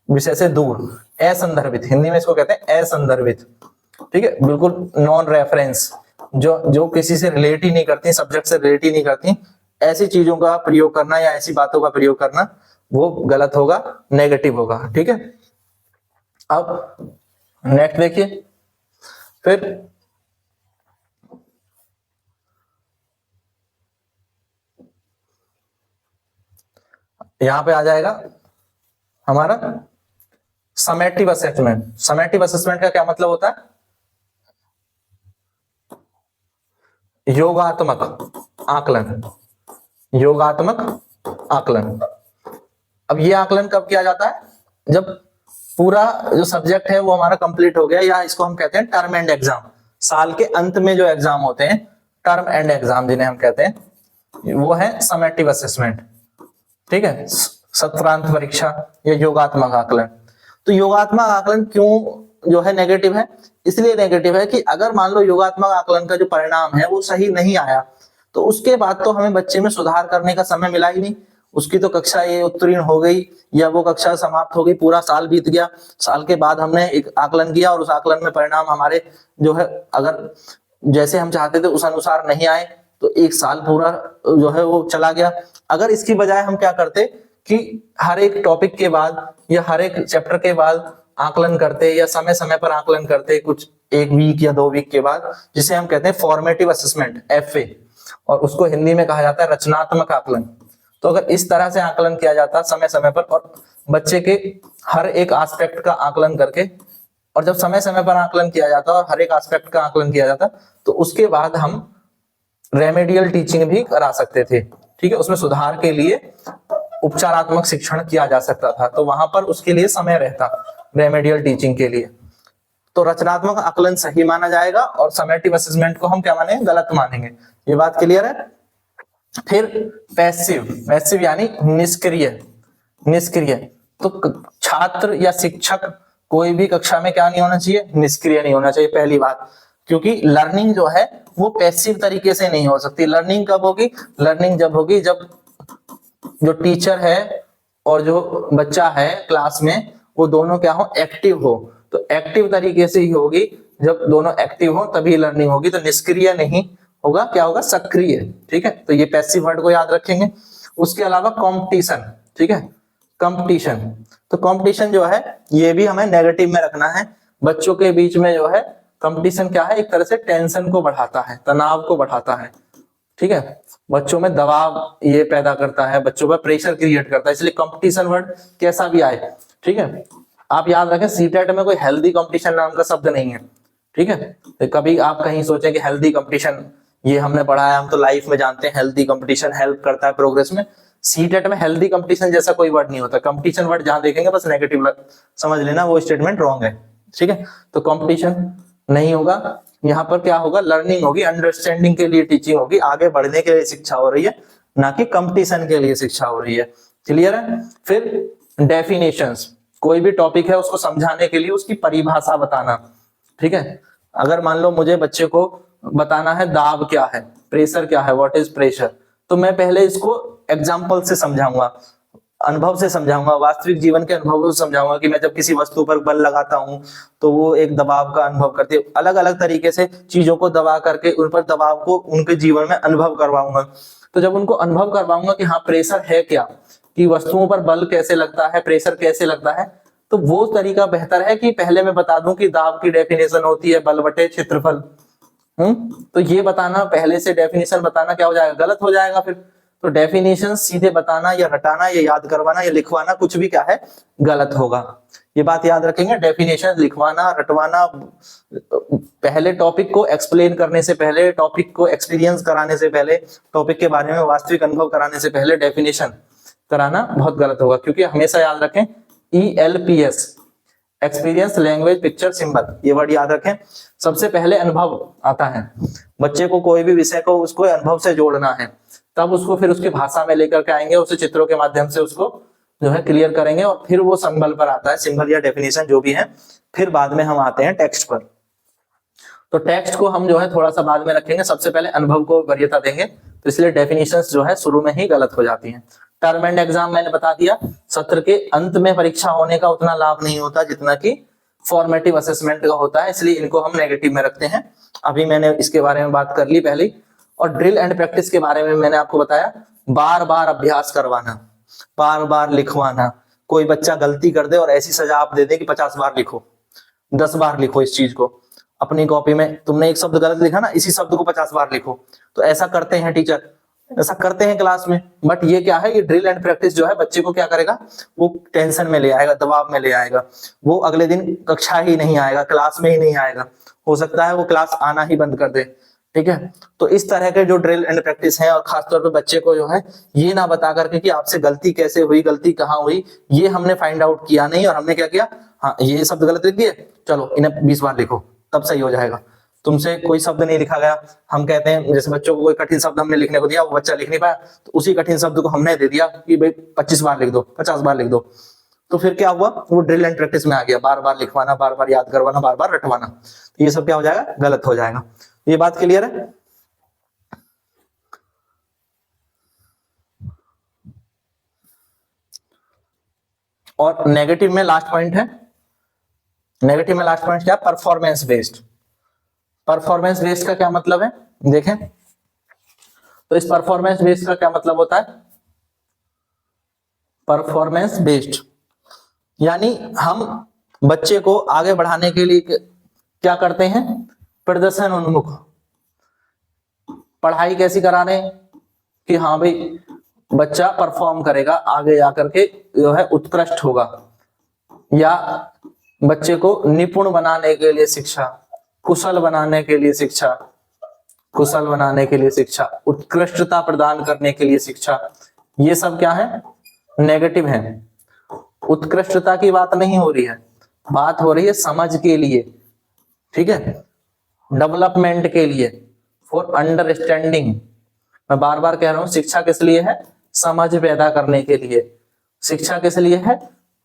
विषय से दूर, असंदर्भित, हिंदी में इसको कहते हैं असंदर्भित, ठीक है, बिल्कुल नॉन रेफरेंस, जो किसी से रिलेट ही नहीं करती, सब्जेक्ट से रिलेट ही नहीं करती, ऐसी चीजों का प्रयोग करना या ऐसी बातों का प्रयोग करना वो गलत होगा, नेगेटिव होगा, ठीक है। अब नेक्स्ट देखिए, फिर यहां पे आ जाएगा हमारा समेटिव असेसमेंट। समेटिव असेसमेंट का क्या मतलब होता है, योगात्मक आकलन, योगात्मक आकलन। अब ये आकलन कब किया जाता है, जब पूरा जो सब्जेक्ट है वो हमारा कंप्लीट हो गया, या इसको हम कहते हैं टर्म एंड एग्जाम, साल के अंत में जो एग्जाम होते हैं, टर्म एंड एग्जाम जिन्हें हम कहते हैं, वो है समेटिव असेसमेंट, ठीक है, सत्रांत परीक्षा या योगात्मक आकलन। तो योगात्मक आकलन क्यों जो है नेगेटिव है, इसलिए नेगेटिव है कि अगर मान लो योगात्मक आकलन का जो परिणाम है वो सही नहीं आया, तो उसके बाद तो हमें बच्चे में सुधार करने का समय मिला ही नहीं, उसकी तो कक्षा ये उत्तीर्ण हो गई या वो कक्षा समाप्त हो गई, पूरा साल बीत गया, साल के बाद हमने एक आकलन किया और उस आकलन में परिणाम हमारे जो है अगर जैसे हम चाहते थे उस अनुसार नहीं आए, तो एक साल पूरा जो है वो चला गया। अगर इसकी बजाय हम क्या करते कि हर एक टॉपिक के बाद या हर एक चैप्टर के बाद आकलन करते या समय समय पर आकलन करते, कुछ एक वीक या 2 वीक के बाद, जिसे हम कहते हैं फॉर्मेटिव असेसमेंट FA, और उसको हिंदी में कहा जाता है रचनात्मक आकलन। तो अगर इस तरह से आकलन किया जाता समय समय पर और बच्चे के हर एक एस्पेक्ट का आकलन करके, और जब समय समय पर आकलन किया जाता और हर एक एस्पेक्ट का आकलन किया जाता, तो उसके बाद हम रेमेडियल टीचिंग भी करा सकते थे, ठीक है, उसमें सुधार के लिए उपचारात्मक शिक्षण किया जा सकता था, तो वहां पर उसके लिए समय रहता रेमेडियल टीचिंग के लिए। तो रचनात्मक आकलन सही माना जाएगा और समेटिव असेसमेंट को हम क्या मानेंगे, गलत मानेंगे। ये बात क्लियर है। फिर पैसिव, पैसिव यानी निष्क्रिय, निष्क्रिय। तो छात्र या शिक्षक कोई भी कक्षा में क्या नहीं होना चाहिए, निष्क्रिय नहीं होना चाहिए, पहली बात, क्योंकि लर्निंग जो है वो पैसिव तरीके से नहीं हो सकती। लर्निंग कब होगी, लर्निंग जब होगी जब जो टीचर है और जो बच्चा है क्लास में वो दोनों क्या हो, एक्टिव हो। तो एक्टिव तरीके से ही होगी, जब दोनों एक्टिव हो तभी लर्निंग होगी। तो निष्क्रिय नहीं होगा, क्या होगा, सक्रिय, ठीक है। तो ये पैसिव वर्ड को याद रखेंगे। उसके अलावा कंपटीशन, ठीक है, कंपटीशन। तो कंपटीशन जो है ये भी हमें नेगेटिव में रखना है। बच्चों के बीच में जो है कंपटीशन क्या है, एक तरह से टेंशन को बढ़ाता है, तनाव को बढ़ाता है, ठीक है, बच्चों में दबाव ये पैदा करता है, बच्चों पर प्रेशर क्रिएट करता है। इसलिए कंपटीशन वर्ड कैसा भी आए, ठीक है, आप याद रखें सीटेट में कोई हेल्दी कंपटीशन नाम का शब्द नहीं है, ठीक है। तो कभी आप कहीं सोचें कि हेल्दी कंपटीशन ये हमने पढ़ा है, हम तो लाइफ में जानते हैं हेल्दी कंपटीशन हेल्प करता है प्रोग्रेस में। सीटेट में हेल्दी कंपटीशन जैसा कोई वर्ड नहीं होता। कंपटीशन वर्ड जहां देखेंगे बस नेगेटिव समझ लेना, वो स्टेटमेंट रॉन्ग है, ठीक है। तो कंपटीशन नहीं होगा, यहाँ पर क्या होगा, लर्निंग होगी, अंडरस्टैंडिंग के लिए टीचिंग होगी, आगे बढ़ने के लिए शिक्षा हो रही है, ना कि कंपटीशन के लिए शिक्षा हो रही है। क्लियर है। फिर डेफिनेशंस, कोई भी टॉपिक है उसको समझाने के लिए उसकी परिभाषा बताना, ठीक है। अगर मान लो मुझे बच्चे को बताना है दाब क्या है, प्रेशर क्या है, व्हाट इज प्रेशर, तो मैं पहले इसको एग्जाम्पल से समझाऊंगा, अनुभव से समझाऊंगा, वास्तविक जीवन के अनुभव से समझाऊंगा कि मैं जब किसी वस्तु पर बल लगाता हूं तो वो एक दबाव का अनुभव करती है। अलग अलग तरीके से चीजों को दबा करके उन पर दबाव को उनके जीवन में अनुभव करवाऊंगा। तो जब उनको अनुभव करवाऊंगा कि हाँ प्रेशर है क्या, कि वस्तुओं पर बल कैसे लगता है, प्रेशर कैसे लगता है, तो वो तरीका बेहतर है कि पहले मैं बता दूं कि दाब की डेफिनेशन होती है बल बटे क्षेत्रफल। तो ये बताना, पहले से डेफिनेशन बताना क्या हो जाएगा, गलत हो जाएगा। फिर तो डेफिनेशन सीधे बताना या रटाना या याद करवाना या लिखवाना कुछ भी क्या है, गलत होगा। ये बात याद रखेंगे, डेफिनेशन लिखवाना रटवाना, पहले टॉपिक को एक्सप्लेन करने से पहले, टॉपिक को एक्सपीरियंस कराने से पहले, टॉपिक के बारे में वास्तविक अनुभव कराने से पहले डेफिनेशन कराना बहुत गलत होगा। क्योंकि हमेशा याद रखें ELPS, experience language picture symbol, ये वर्ड याद रखें। सबसे पहले अनुभव आता है, बच्चे को कोई भी विषय को उसको अनुभव से जोड़ना है, तब उसको फिर उसकी भाषा में लेकर के आएंगे, उसे चित्रों के माध्यम से उसको जो है क्लियर करेंगे, और फिर वो सिंबल पर आता है, सिंबल या डेफिनेशन जो भी है। फिर बाद में हम आते हैं टेक्स्ट पर। तो टेक्स्ट को हम जो है थोड़ा सा बाद में रखेंगे, सबसे पहले अनुभव को वरीयता देंगे, तो इसलिए डेफिनेशंस जो है शुरू में ही गलत हो जाती हैं। टर्म एंड एग्जाम मैंने बता दिया, सत्र के अंत में परीक्षा होने का उतना लाभ नहीं होता जितना कि फॉर्मेटिव असेसमेंट का होता है, इसलिए इनको हम नेगेटिव में रखते हैं। अभी मैंने इसके बारे में बात कर ली पहले ही। और ड्रिल एंड प्रैक्टिस के बारे में मैंने आपको बताया, बार बार अभ्यास करवाना, बार बार लिखवाना। कोई बच्चा गलती कर दे और ऐसी सजा आप दे दे कि 50 बार लिखो, 10 बार लिखो इस चीज को अपनी कॉपी में, तुमने एक शब्द गलत लिखा ना, इसी शब्द को 50 बार लिखो। तो ऐसा करते हैं टीचर, ऐसा करते हैं क्लास में, बट ये क्या है, ये ड्रिल एंड प्रैक्टिस जो है बच्चे को क्या करेगा, वो टेंशन में ले आएगा, दबाव में ले आएगा, वो अगले दिन कक्षा ही नहीं आएगा, क्लास में ही नहीं आएगा, हो सकता है वो क्लास आना ही बंद कर दे। ठीक है, तो इस तरह के जो ड्रिल एंड प्रैक्टिस है, और खासतौर पे बच्चे को जो है ये ना बता करके कि आपसे गलती कैसे हुई, गलती कहाँ हुई, ये हमने फाइंड आउट किया नहीं, और हमने क्या किया, हाँ ये शब्द गलत लिख दिए, चलो इन्हें 20 बार लिखो तब सही हो जाएगा। तुमसे कोई शब्द नहीं लिखा गया, हम कहते हैं जैसे बच्चों को कोई कठिन शब्द हमने लिखने को दिया, वो बच्चा लिख नहीं पाया, तो उसी कठिन शब्द को हमने दे दिया कि भाई 25 बार लिख दो, 50 बार लिख दो। तो फिर क्या हुआ, वो ड्रिल एंड प्रैक्टिस में आ गया, बार बार लिखवाना, बार बार याद करवाना, बार बार रटवाना, तो ये सब क्या हो जाएगा, गलत हो जाएगा। ये बात क्लियर है। और नेगेटिव में लास्ट पॉइंट है, नेगेटिव में लास्ट पॉइंट क्या, परफॉर्मेंस बेस्ड। परफॉर्मेंस बेस्ड का क्या मतलब है, देखें तो इस परफॉर्मेंस बेस्ड का क्या मतलब होता है, परफॉर्मेंस बेस्ड यानी हम बच्चे को आगे बढ़ाने के लिए क्या करते हैं, प्रदर्शन उन्मुख पढ़ाई कैसी करा रहे हैं कि हाँ भाई बच्चा परफॉर्म करेगा, आगे जाकर के जो है उत्कृष्ट होगा, या बच्चे को निपुण बनाने के लिए शिक्षा, कुशल बनाने के लिए शिक्षा, कुशल बनाने के लिए शिक्षा, उत्कृष्टता प्रदान करने के लिए शिक्षा, ये सब क्या है, नेगेटिव है। उत्कृष्टता की बात नहीं हो रही है, बात हो रही है समझ के लिए, ठीक है, डेवलपमेंट के लिए, फॉर अंडरस्टैंडिंग। मैं बार बार कह रहा हूं, शिक्षा किस लिए है, समझ पैदा करने के लिए। शिक्षा किस लिए है,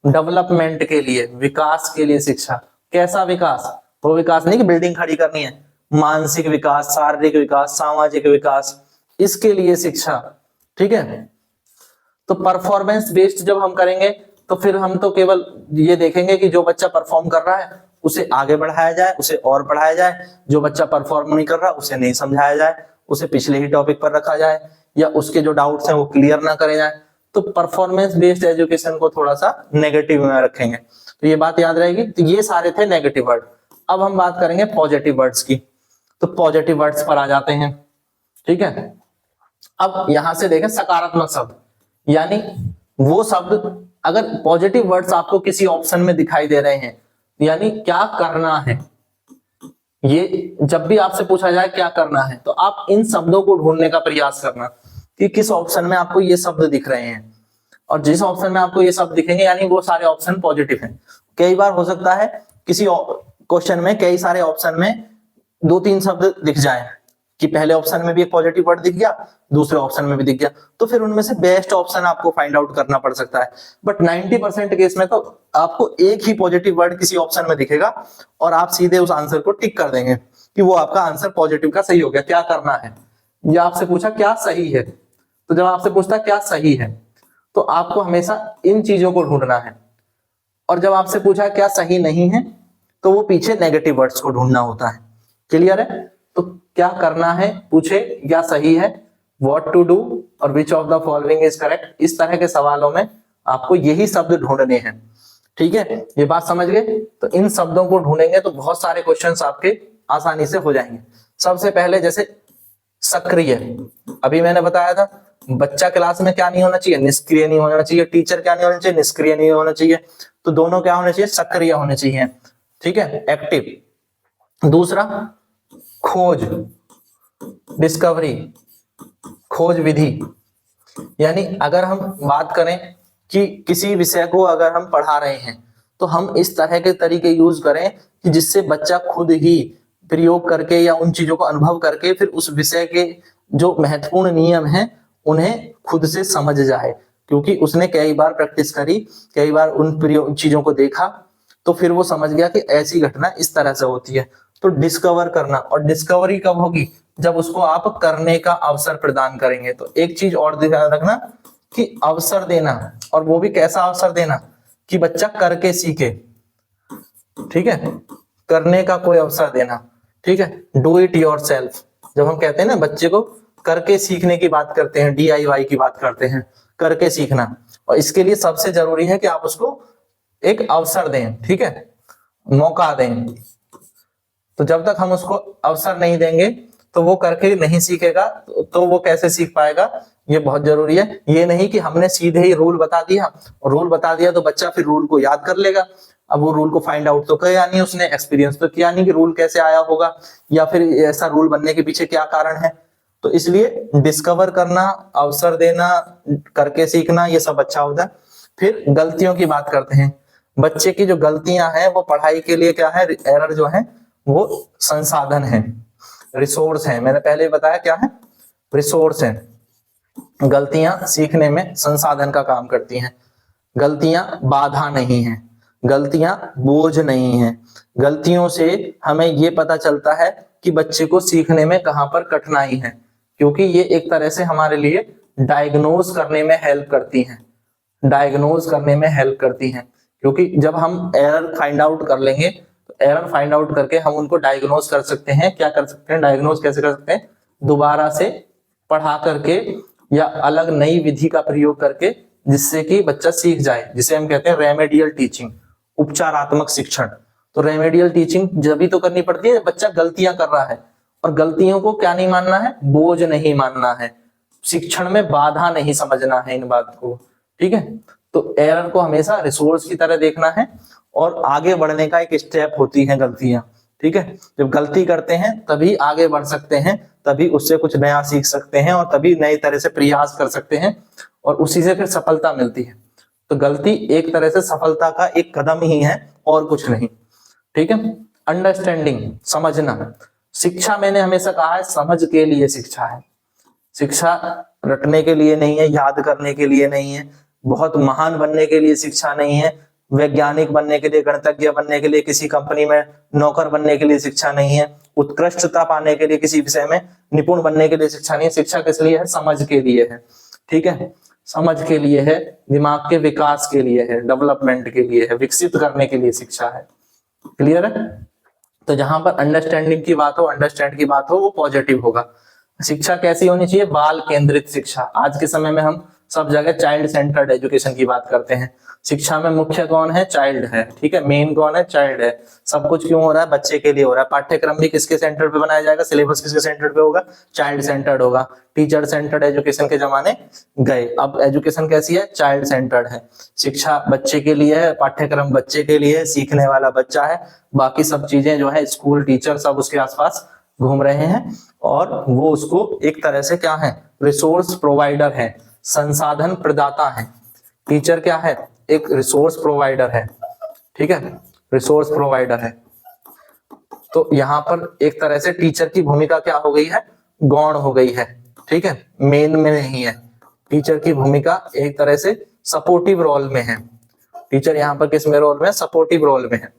डेवलपमेंट के लिए, विकास के लिए शिक्षा। कैसा विकास, वो विकास नहीं कि बिल्डिंग खड़ी करनी है, मानसिक विकास, शारीरिक विकास, सामाजिक विकास, इसके लिए शिक्षा। ठीक है, तो परफॉर्मेंस बेस्ड जब हम करेंगे तो फिर हम तो केवल ये देखेंगे कि जो बच्चा परफॉर्म कर रहा है उसे आगे बढ़ाया जाए, उसे और पढ़ाया जाए, जो बच्चा परफॉर्म नहीं कर रहा उसे नहीं समझाया जाए, उसे पिछले ही टॉपिक पर रखा जाए, या उसके जो डाउट्स हैं वो क्लियर ना करे जाए। तो परफॉर्मेंस बेस्ड एजुकेशन को थोड़ा सा नेगेटिव में रखेंगे, तो ये बात याद रहेगी। तो ये सारे थे नेगेटिव वर्ड। अब हम बात करेंगे पॉजिटिव वर्ड्स की, तो पॉजिटिव वर्ड्स पर आ जाते हैं। ठीक है, अब यहां से देखें सकारात्मक शब्द, यानी वो शब्द, अगर पॉजिटिव वर्ड्स आपको किसी ऑप्शन में दिखाई दे रहे हैं, यानी क्या करना है, ये जब भी आपसे पूछा जाए क्या करना है, तो आप इन शब्दों को ढूंढने का प्रयास करना कि किस ऑप्शन में आपको ये शब्द दिख रहे हैं, और जिस ऑप्शन में आपको ये शब्द दिखेंगे यानी वो सारे ऑप्शन पॉजिटिव हैं। कई बार हो सकता है किसी क्वेश्चन में कई सारे ऑप्शन में 2-3 शब्द दिख जाए, कि पहले ऑप्शन में भी एक पॉजिटिव वर्ड दिख गया, दूसरे ऑप्शन में भी दिख गया, तो फिर उनमें से बेस्ट ऑप्शन आपको फाइंड आउट करना पड़ सकता है। बट 90% केस में तो आपको एक ही पॉजिटिव वर्ड किसी ऑप्शन में दिखेगा और आप सीधे उस आंसर को टिक कर देंगे कि वो आपका आंसर पॉजिटिव का सही हो गया। क्या करना है, या आपसे पूछा क्या सही है, तो जब आपसे पूछता क्या सही है तो आपको हमेशा इन चीजों को ढूंढना है, और जब आपसे पूछा क्या सही नहीं है तो वो पीछे नेगेटिव वर्ड्स को ढूंढना होता है। क्लियर है, तो क्या करना है पूछे, क्या सही है, व्हाट टू डू और which of the following is correct, इस तरह के सवालों में आपको यही शब्द ढूंढने हैं। ठीक है, ये बात समझ गए, तो इन शब्दों को ढूंढेंगे तो बहुत सारे क्वेश्चंस आपके आसानी से हो जाएंगे। सबसे पहले जैसे सक्रिय, अभी मैंने बताया था बच्चा क्लास में क्या नहीं होना चाहिए, निष्क्रिय नहीं होना चाहिए, टीचर क्या नहीं होना चाहिए, निष्क्रिय नहीं होना चाहिए, तो दोनों क्या होने चाहिए, सक्रिय होने चाहिए, ठीक है, एक्टिव। दूसरा खोज, डिस्कवरी, खोज विधि, यानी अगर हम बात करें कि किसी विषय को अगर हम पढ़ा रहे हैं तो हम इस तरह के तरीके यूज करें कि जिससे बच्चा खुद ही प्रयोग करके या उन चीजों को अनुभव करके फिर उस विषय के जो महत्वपूर्ण नियम हैं उन्हें खुद से समझ जाए, क्योंकि उसने कई बार प्रैक्टिस करी, कई बार उन चीजों को देखा, तो फिर वो समझ गया कि ऐसी घटना इस तरह से होती है। तो डिस्कवर करना, और डिस्कवरी कब होगी, जब उसको आप करने का अवसर प्रदान करेंगे। तो एक चीज और ध्यान रखना कि अवसर देना, और वो भी कैसा अवसर देना कि बच्चा करके सीखे, ठीक है, करने का कोई अवसर देना, ठीक है, डू इट योर सेल्फ। जब हम कहते हैं ना बच्चे को करके सीखने की बात करते हैं, DIY की बात करते हैं, करके सीखना, और इसके लिए सबसे जरूरी है कि आप उसको एक अवसर दें, ठीक है, मौका दें। तो जब तक हम उसको अवसर नहीं देंगे तो वो करके नहीं सीखेगा, तो वो कैसे सीख पाएगा, ये बहुत जरूरी है। ये नहीं कि हमने सीधे ही रूल बता दिया, और रूल बता दिया तो बच्चा फिर रूल को याद कर लेगा। अब वो रूल को फाइंड आउट तो किया नहीं, उसने एक्सपीरियंस तो किया नहीं कि रूल कैसे आया होगा, या फिर ऐसा रूल बनने के पीछे क्या कारण है। तो इसलिए डिस्कवर करना, अवसर देना, करके सीखना, ये सब अच्छा होता है। फिर गलतियों की बात करते हैं। बच्चे की जो गलतियां हैं वो पढ़ाई के लिए क्या है, एरर जो है वो संसाधन है, रिसोर्स है। मैंने पहले बताया क्या है, रिसोर्स है। गलतियां सीखने में संसाधन का काम करती हैं। गलतियां बाधा नहीं है, गलतियां बोझ नहीं है। गलतियों से हमें ये पता चलता है कि बच्चे को सीखने में कहां पर कठिनाई है, क्योंकि ये एक तरह से हमारे लिए डायग्नोज करने में हेल्प करती हैं, डायग्नोज करने में हेल्प करती हैं। क्योंकि जब हम एरर फाइंड आउट कर लेंगे तो एरर फाइंड आउट करके हम उनको डायग्नोज कर सकते हैं। क्या कर सकते हैं, डायग्नोज कैसे कर सकते हैं, दोबारा से पढ़ा करके या अलग नई विधि का प्रयोग करके, जिससे कि बच्चा सीख जाए, जिसे हम कहते हैं रेमेडियल टीचिंग, उपचारात्मक शिक्षण। तो रेमेडियल टीचिंग जब भी तो करनी पड़ती है, बच्चा गलतियां कर रहा है, और गलतियों को क्या नहीं मानना है, बोझ नहीं मानना है, शिक्षण में बाधा नहीं समझना है इन बात को, ठीक है। तो एरर को हमेशा रिसोर्स की तरह देखना है, और आगे बढ़ने का एक स्टेप होती है गलतियां, ठीक है। जब गलती करते हैं तभी आगे बढ़ सकते हैं, तभी उससे कुछ नया सीख सकते हैं, और तभी नई तरह से प्रयास कर सकते हैं, और उसी से फिर सफलता मिलती है। तो गलती एक तरह से सफलता का एक कदम ही है, और कुछ नहीं, ठीक है। अंडरस्टैंडिंग, समझना। शिक्षा मैंने हमेशा कहा है समझ के लिए शिक्षा है। शिक्षा रटने के लिए नहीं है, याद करने के लिए नहीं है, बहुत महान बनने के लिए शिक्षा नहीं है, वैज्ञानिक बनने के लिए, गणितज्ञ बनने के लिए, किसी कंपनी में नौकर बनने के लिए शिक्षा नहीं है, उत्कृष्टता पाने के लिए, किसी विषय में निपुण बनने के लिए शिक्षा नहीं है। शिक्षा किस लिए है, समझ के लिए है, ठीक है, समझ के लिए है, दिमाग के विकास के लिए है, डेवलपमेंट के लिए है, विकसित करने के लिए शिक्षा है। क्लियर है। तो जहां पर अंडरस्टैंडिंग की बात हो, अंडरस्टैंड की बात हो, वो पॉजिटिव होगा। शिक्षा कैसी होनी चाहिए, बाल केंद्रित शिक्षा। आज के समय में हम सब जगह चाइल्ड सेंटर्ड एजुकेशन की बात करते हैं। शिक्षा में मुख्य कौन है, चाइल्ड है, ठीक है, मेन कौन है, चाइल्ड है। सब कुछ क्यों हो रहा है, बच्चे के लिए हो रहा है। पाठ्यक्रम भी किसके सेंटर पे बनाया जाएगा, सिलेबस किसके सेंटर पे होगा, चाइल्ड सेंटर्ड होगा। टीचर सेंटर्ड एजुकेशन के जमाने गए, अब एजुकेशन कैसी है, चाइल्ड सेंटर्ड है। शिक्षा बच्चे के लिए है, पाठ्यक्रम बच्चे के लिए है, सीखने वाला बच्चा है, बाकी सब चीजें जो है स्कूल, टीचर सब उसके आसपास घूम रहे हैं, और वो उसको एक तरह से क्या है, रिसोर्स प्रोवाइडर है, संसाधन प्रदाता है। टीचर क्या है, एक रिसोर्स प्रोवाइडर है, ठीक है, रिसोर्स प्रोवाइडर है। तो यहाँ पर एक तरह से टीचर की भूमिका क्या हो गई है, गौण हो गई है, ठीक है, मेन में नहीं है। टीचर की भूमिका एक तरह से सपोर्टिव रोल में है। टीचर यहाँ पर किस में रोल में, सपोर्टिव रोल में है,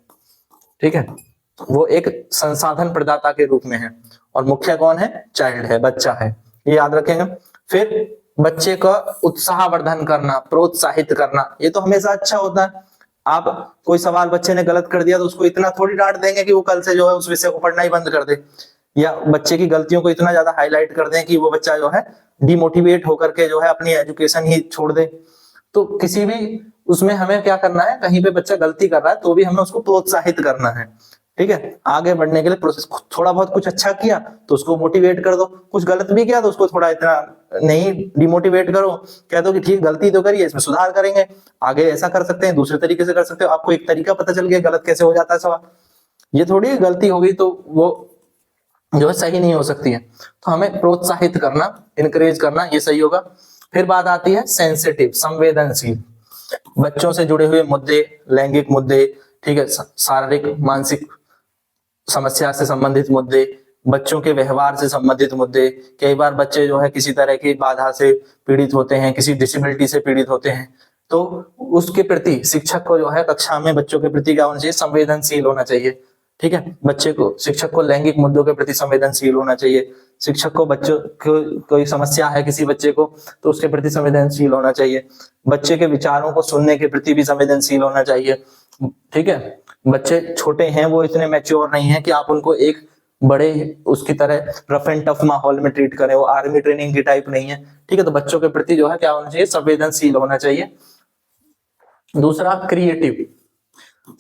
ठीक है। वो एक संसाधन प्रदाता के रूप में है, और मुख्य कौन है, चाइल्ड है, बच्चा है, ये याद रखेंगे। फिर बच्चे का उत्साहवर्धन करना, प्रोत्साहित करना, ये तो हमेशा अच्छा होता है। आप कोई सवाल बच्चे ने गलत कर दिया तो उसको इतना थोड़ी डांट देंगे कि वो कल से जो है उस विषय को पढ़ना ही बंद कर दे, या बच्चे की गलतियों को इतना ज्यादा हाईलाइट कर दें कि वो बच्चा जो है डिमोटिवेट होकर के जो है अपनी एजुकेशन ही छोड़ दे। तो किसी भी उसमें हमें क्या करना है, कहीं पे बच्चा गलती कर रहा है तो भी हमें उसको प्रोत्साहित करना है, ठीक है, आगे बढ़ने के लिए प्रोसेस, थोड़ा बहुत कुछ अच्छा किया तो उसको मोटिवेट कर दो, कुछ गलत भी किया तो उसको थोड़ा इतना नहीं डिमोटिवेट करो, कह दो कि ठीक गलती तो करिए, इसमें सुधार करेंगे, आगे ऐसा कर सकते हैं, दूसरे तरीके से कर सकते हो, आपको एक तरीका पता चल गया गलत कैसे हो जाता है सवाल। ये थोड़ी गलती हो गई तो वो जो है सही नहीं हो सकती है, तो हमें प्रोत्साहित करना, इनकरेज करना, ये सही होगा। फिर बात आती है सेंसिटिव, संवेदनशील, बच्चों से जुड़े हुए मुद्दे, लैंगिक मुद्दे, ठीक है, शारीरिक मानसिक समस्या से संबंधित मुद्दे, बच्चों के व्यवहार से संबंधित मुद्दे, कई बार बच्चे जो है किसी तरह की बाधा से पीड़ित होते हैं, किसी डिसेबिलिटी से पीड़ित होते हैं, तो उसके प्रति शिक्षक को जो है कक्षा में बच्चों के प्रति क्या होना चाहिए, संवेदनशील होना चाहिए। ठीक है, बच्चे को, शिक्षक को लैंगिक मुद्दों के प्रति संवेदनशील होना चाहिए, शिक्षक को बच्चों को कोई समस्या है किसी बच्चे को तो उसके प्रति संवेदनशील होना चाहिए, बच्चे के विचारों को सुनने के प्रति भी संवेदनशील होना चाहिए। ठीक है, बच्चे छोटे हैं, वो इतने मैच्योर नहीं है कि आप उनको एक बड़े उसकी तरह रफ एंड टफ माहौल में ट्रीट करें, वो आर्मी ट्रेनिंग की टाइप नहीं है। ठीक है, तो बच्चों के प्रति जो है क्या होना चाहिए, संवेदनशील होना चाहिए। दूसरा क्रिएटिव,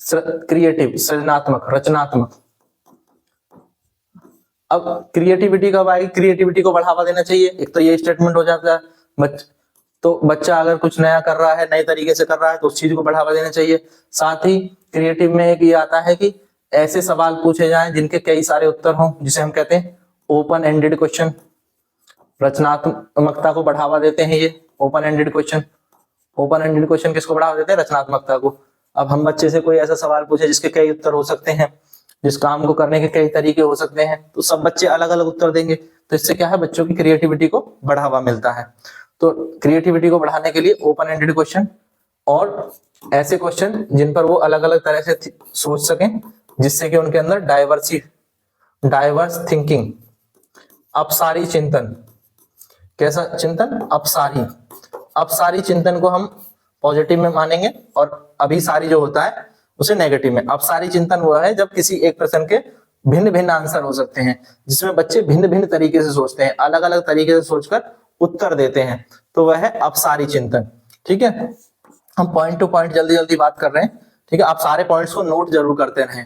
क्रिएटिव सृजनात्मक, रचनात्मक। अब क्रिएटिविटी कब आएगी, क्रिएटिविटी को बढ़ावा देना चाहिए, एक तो ये स्टेटमेंट हो जाता है तो बच्चा अगर कुछ नया कर रहा है, नए तरीके से कर रहा है तो उस चीज को बढ़ावा देना चाहिए। साथ ही क्रिएटिव में एक ये आता है कि ऐसे सवाल पूछे जाएं जिनके कई सारे उत्तर हों, जिसे हम कहते हैं ओपन एंडेड क्वेश्चन। रचनात्मकता को बढ़ावा देते हैं ये open ended question. Open ended question किसको बढ़ावा देते हैं, रचनात्मकता को। अब हम बच्चे से कोई ऐसा सवाल पूछे जिसके कई उत्तर हो सकते हैं, जिस काम को करने के कई तरीके हो सकते हैं, तो सब बच्चे अलग अलग उत्तर देंगे, तो इससे क्या है, बच्चों की क्रिएटिविटी को बढ़ावा मिलता है। तो क्रिएटिविटी को बढ़ाने के लिए ओपन एंडेड क्वेश्चन और ऐसे क्वेश्चन जिन पर वो अलग अलग तरह से सोच सकें, जिससे कि उनके अंदर डाइवर्स थिंकिंग, अपसारी चिंतन। कैसा चिंतन, अपसारी। अपसारी चिंतन को हम पॉजिटिव में मानेंगे और अभिसारी जो होता है उसे नेगेटिव में। अपसारी चिंतन वो है जब किसी एक प्रश्न के भिन्न भिन्न आंसर हो सकते हैं, जिसमें बच्चे भिन्न भिन्न तरीके से सोचते हैं, अलग अलग तरीके से सोचकर उत्तर देते हैं, तो वह है अपसारी चिंतन। ठीक है, हम पॉइंट टू पॉइंट जल्दी जल्दी बात कर रहे हैं, ठीक है, आप सारे पॉइंट्स को नोट जरूर करते रहें।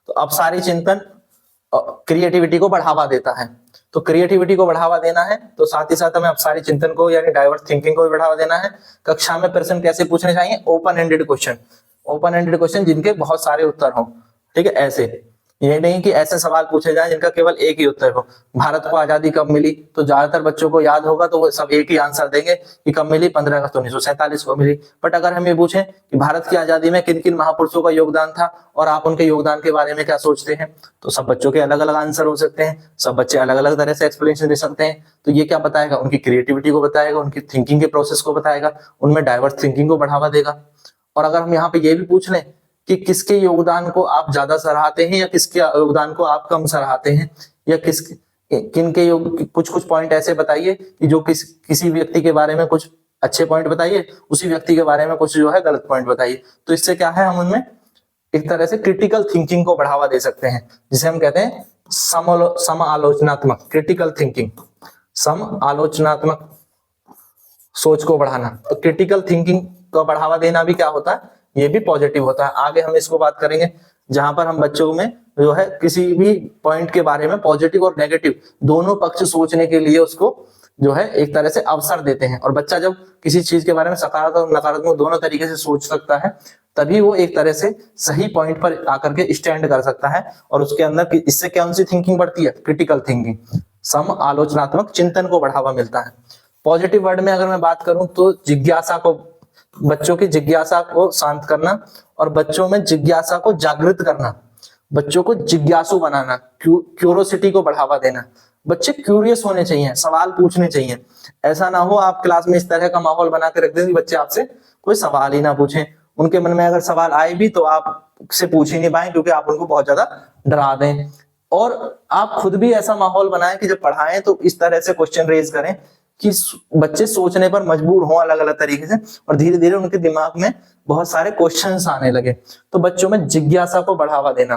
तो अपसारी चिंतन क्रिएटिविटी को बढ़ावा देता है, तो क्रिएटिविटी को बढ़ावा देना है तो साथ ही साथ हमें अपसारी चिंतन को यानी डाइवर्स थिंकिंग को भी बढ़ावा देना है। कक्षा में प्रश्न कैसे पूछने चाहिए, open ended question, open ended question जिनके बहुत सारे उत्तर हों। ठीक है, ऐसे ये नहीं कि ऐसे सवाल पूछे जाएं जिनका केवल एक ही उत्तर हो। भारत को आजादी कब मिली, तो ज्यादातर बच्चों को याद होगा तो वो सब एक ही आंसर देंगे कि कब मिली, 15 अगस्त 1947 को मिली। बट अगर हम ये पूछें कि भारत की आजादी में किन किन महापुरुषों का योगदान था और आप उनके योगदान के बारे में क्या सोचते हैं, तो सब बच्चों के अलग अलग आंसर हो सकते हैं, सब बच्चे अलग अलग तरह से एक्सप्लेनेशन दे सकते हैं। तो ये क्या बताएगा, उनकी क्रिएटिविटी को बताएगा, उनकी थिंकिंग के प्रोसेस को बताएगा, उनमें डाइवर्स थिंकिंग को बढ़ावा देगा। और अगर हम यहाँ पे ये भी पूछ लें कि किसके योगदान को आप ज्यादा सराहते हैं या किसके योगदान को आप कम सराहते हैं, या किन के योग, कुछ कुछ पॉइंट ऐसे बताइए कि जो किसी व्यक्ति के बारे में कुछ अच्छे पॉइंट बताइए, उसी व्यक्ति के बारे में कुछ जो है गलत पॉइंट बताइए। तो इससे क्या है, हम उनमें एक तरह से क्रिटिकल थिंकिंग को बढ़ावा दे सकते हैं, जिसे हम कहते हैं सम आलोचनात्मक, क्रिटिकल थिंकिंग, सम आलोचनात्मक सोच को बढ़ाना। तो क्रिटिकल थिंकिंग को बढ़ावा देना भी क्या होता है, ये भी पॉजिटिव होता है। आगे हम इसको बात करेंगे जहां पर हम बच्चों में जो है किसी भी पॉइंट के बारे में पॉजिटिव और नेगेटिव दोनों पक्ष सोचने के लिए उसको जो है एक तरह से अवसर देते हैं। और बच्चा जब किसी चीज के बारे में सकारात्मक और नकारात्मक दोनों तरीके से सोच सकता है, तभी वो एक तरह से सही पॉइंट पर आकर के स्टैंड कर सकता है। और उसके अंदर इससे कौन सी थिंकिंग बढ़ती है, क्रिटिकल थिंकिंग, सम आलोचनात्मक चिंतन को बढ़ावा मिलता है। पॉजिटिव वर्ड में अगर मैं बात करूं तो जिज्ञासा को, बच्चों की जिज्ञासा को शांत करना और बच्चों में जिज्ञासा को जागृत करना, बच्चों को जिज्ञासु बनाना, क्यूरोसिटी को बढ़ावा देना। बच्चे क्यूरियस होने चाहिए, सवाल पूछने चाहिए। ऐसा ना हो आप क्लास में इस तरह का माहौल बना के रख दें कि बच्चे आपसे कोई सवाल ही ना पूछें, उनके मन में अगर सवाल आए भी तो आप से पूछ ही नहीं पाए क्योंकि आप उनको बहुत ज्यादा डरा दें। और आप खुद भी ऐसा माहौल बनाएं कि जब पढ़ाएं तो इस तरह से क्वेश्चन रेज करें कि बच्चे सोचने पर मजबूर हों अलग अलग तरीके से, और धीरे धीरे उनके दिमाग में बहुत सारे क्वेश्चंस आने लगे। तो बच्चों में जिज्ञासा को बढ़ावा देना,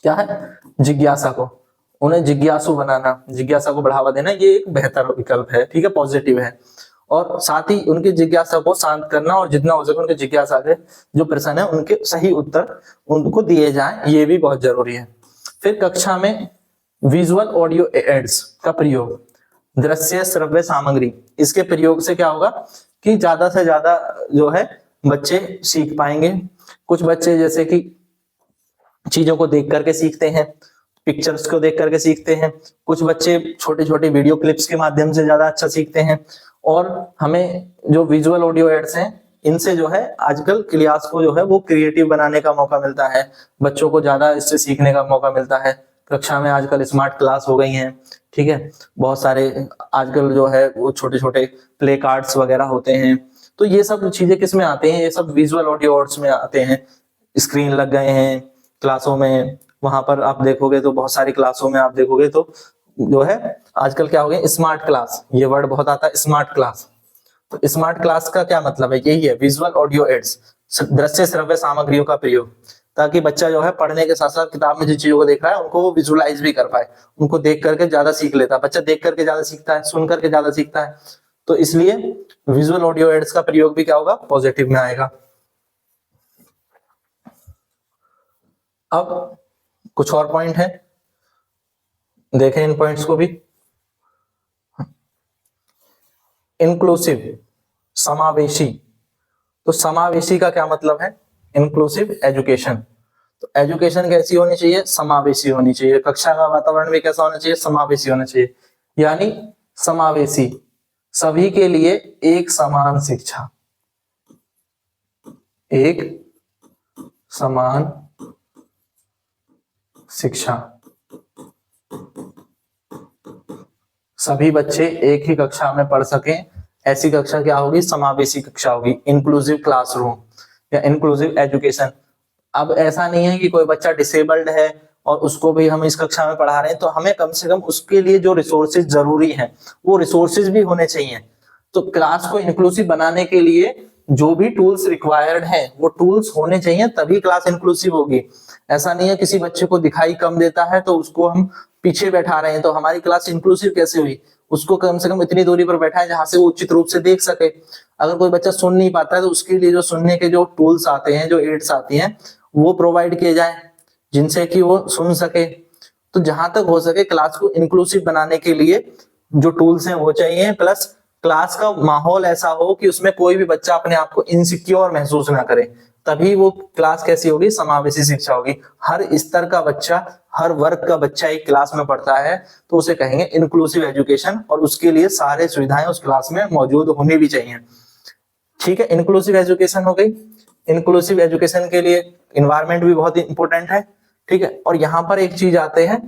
क्या है, जिज्ञासा को, उन्हें जिज्ञासु बनाना, जिज्ञासा को बढ़ावा देना, ये एक बेहतर विकल्प है, ठीक है, पॉजिटिव है। और साथ ही उनकी जिज्ञासा को शांत करना और जितना हो सके उनके जिज्ञासा के जो प्रश्न है उनके सही उत्तर उनको दिए जाएं, ये भी बहुत जरूरी है। फिर कक्षा में विजुअल ऑडियो एड्स का प्रयोग, दृश्य श्रव्य सामग्री, इसके प्रयोग से क्या होगा कि ज्यादा से ज्यादा जो है बच्चे सीख पाएंगे। कुछ बच्चे जैसे कि चीजों को देख करके सीखते हैं, पिक्चर्स को देख करके सीखते हैं। कुछ बच्चे छोटे छोटे वीडियो क्लिप्स के माध्यम से ज्यादा अच्छा सीखते हैं। और हमें जो विजुअल ऑडियो एड्स हैं इनसे जो है आजकल क्लास को जो है वो क्रिएटिव बनाने का मौका मिलता है, बच्चों को ज्यादा इससे सीखने का मौका मिलता है। कक्षा में आजकल स्मार्ट क्लास हो गई हैं, ठीक है, बहुत सारे आजकल जो है वो छोटे छोटे प्ले कार्ड्स वगैरह होते हैं। तो ये सब चीजें किस में आते हैं, ये सब विजुअल ऑडियो एड्स में आते हैं। स्क्रीन लग गए हैं क्लासों में, वहां पर आप देखोगे तो बहुत सारी क्लासों में आप देखोगे तो जो है आजकल क्या हो गया स्मार्ट क्लास, ये वर्ड बहुत आता है स्मार्ट क्लास। तो स्मार्ट क्लास का क्या मतलब है, यही है विजुअल ऑडियो एड्स, दृश्य श्रव्य सामग्रियों का प्रयोग, ताकि बच्चा जो है पढ़ने के साथ साथ किताब में जिन चीजों को देख रहा है उनको वो विजुअलाइज भी कर पाए, उनको देख करके ज्यादा सीख लेता है। बच्चा देख करके ज्यादा सीखता है, सुन करके ज्यादा सीखता है। तो इसलिए विजुअल ऑडियो एड्स का प्रयोग भी क्या होगा, पॉजिटिव में आएगा। अब कुछ और पॉइंट है, देखें इन पॉइंट्स को भी। इंक्लूसिव, समावेशी, तो समावेशी का क्या मतलब है, इंक्लूसिव एजुकेशन। तो एजुकेशन कैसी होनी चाहिए, समावेशी होनी चाहिए। कक्षा का वातावरण भी कैसा होना चाहिए, समावेशी होना चाहिए। यानी समावेशी, सभी के लिए एक समान शिक्षा, एक समान शिक्षा, सभी बच्चे एक ही कक्षा में पढ़ सकें, ऐसी कक्षा क्या होगी, समावेशी कक्षा होगी, इंक्लूसिव क्लासरूम या इंक्लूसिव एजुकेशन। अब ऐसा नहीं है कि कोई बच्चा डिसेबल्ड है और उसको भी हम इस कक्षा में पढ़ा रहे हैं, तो हमें कम से कम उसके लिए जो रिसोर्सेज जरूरी हैं वो रिसोर्सेज भी होने चाहिए। तो क्लास को इंक्लूसिव बनाने के लिए जो भी टूल्स रिक्वायर्ड हैं वो टूल्स होने चाहिए, तभी क्लास इंक्लूसिव होगी। ऐसा नहीं है किसी बच्चे को दिखाई कम देता है तो उसको हम पीछे बैठा रहे हैं तो हमारी क्लास इंक्लूसिव कैसे हुई। उसको कम से कम इतनी दूरी पर बैठा है जहां से वो उचित रूप से देख सके। अगर कोई बच्चा सुन नहीं पाता है तो उसके लिए जो सुनने के जो टूल्स आते हैं, जो एड्स आती हैं, वो प्रोवाइड किए जाए जिनसे कि वो सुन सके। तो जहां तक हो सके क्लास को इंक्लूसिव बनाने के लिए जो टूल्स हैं वो चाहिए, प्लस क्लास का माहौल ऐसा हो कि उसमें कोई भी बच्चा अपने आप को इनसिक्योर महसूस ना करे, तभी वो क्लास कैसी होगी, समावेशी शिक्षा होगी। हर स्तर का बच्चा, हर वर्ग का बच्चा एक क्लास में पढ़ता है तो उसे कहेंगे इंक्लूसिव एजुकेशन, और उसके लिए सारे सुविधाएं उस क्लास में मौजूद होनी भी चाहिए। ठीक है, इंक्लूसिव एजुकेशन हो गई। इंक्लूसिव एजुकेशन के लिए इन्वायरमेंट भी बहुत इंपॉर्टेंट है, ठीक है। और यहाँ पर एक चीज आते हैं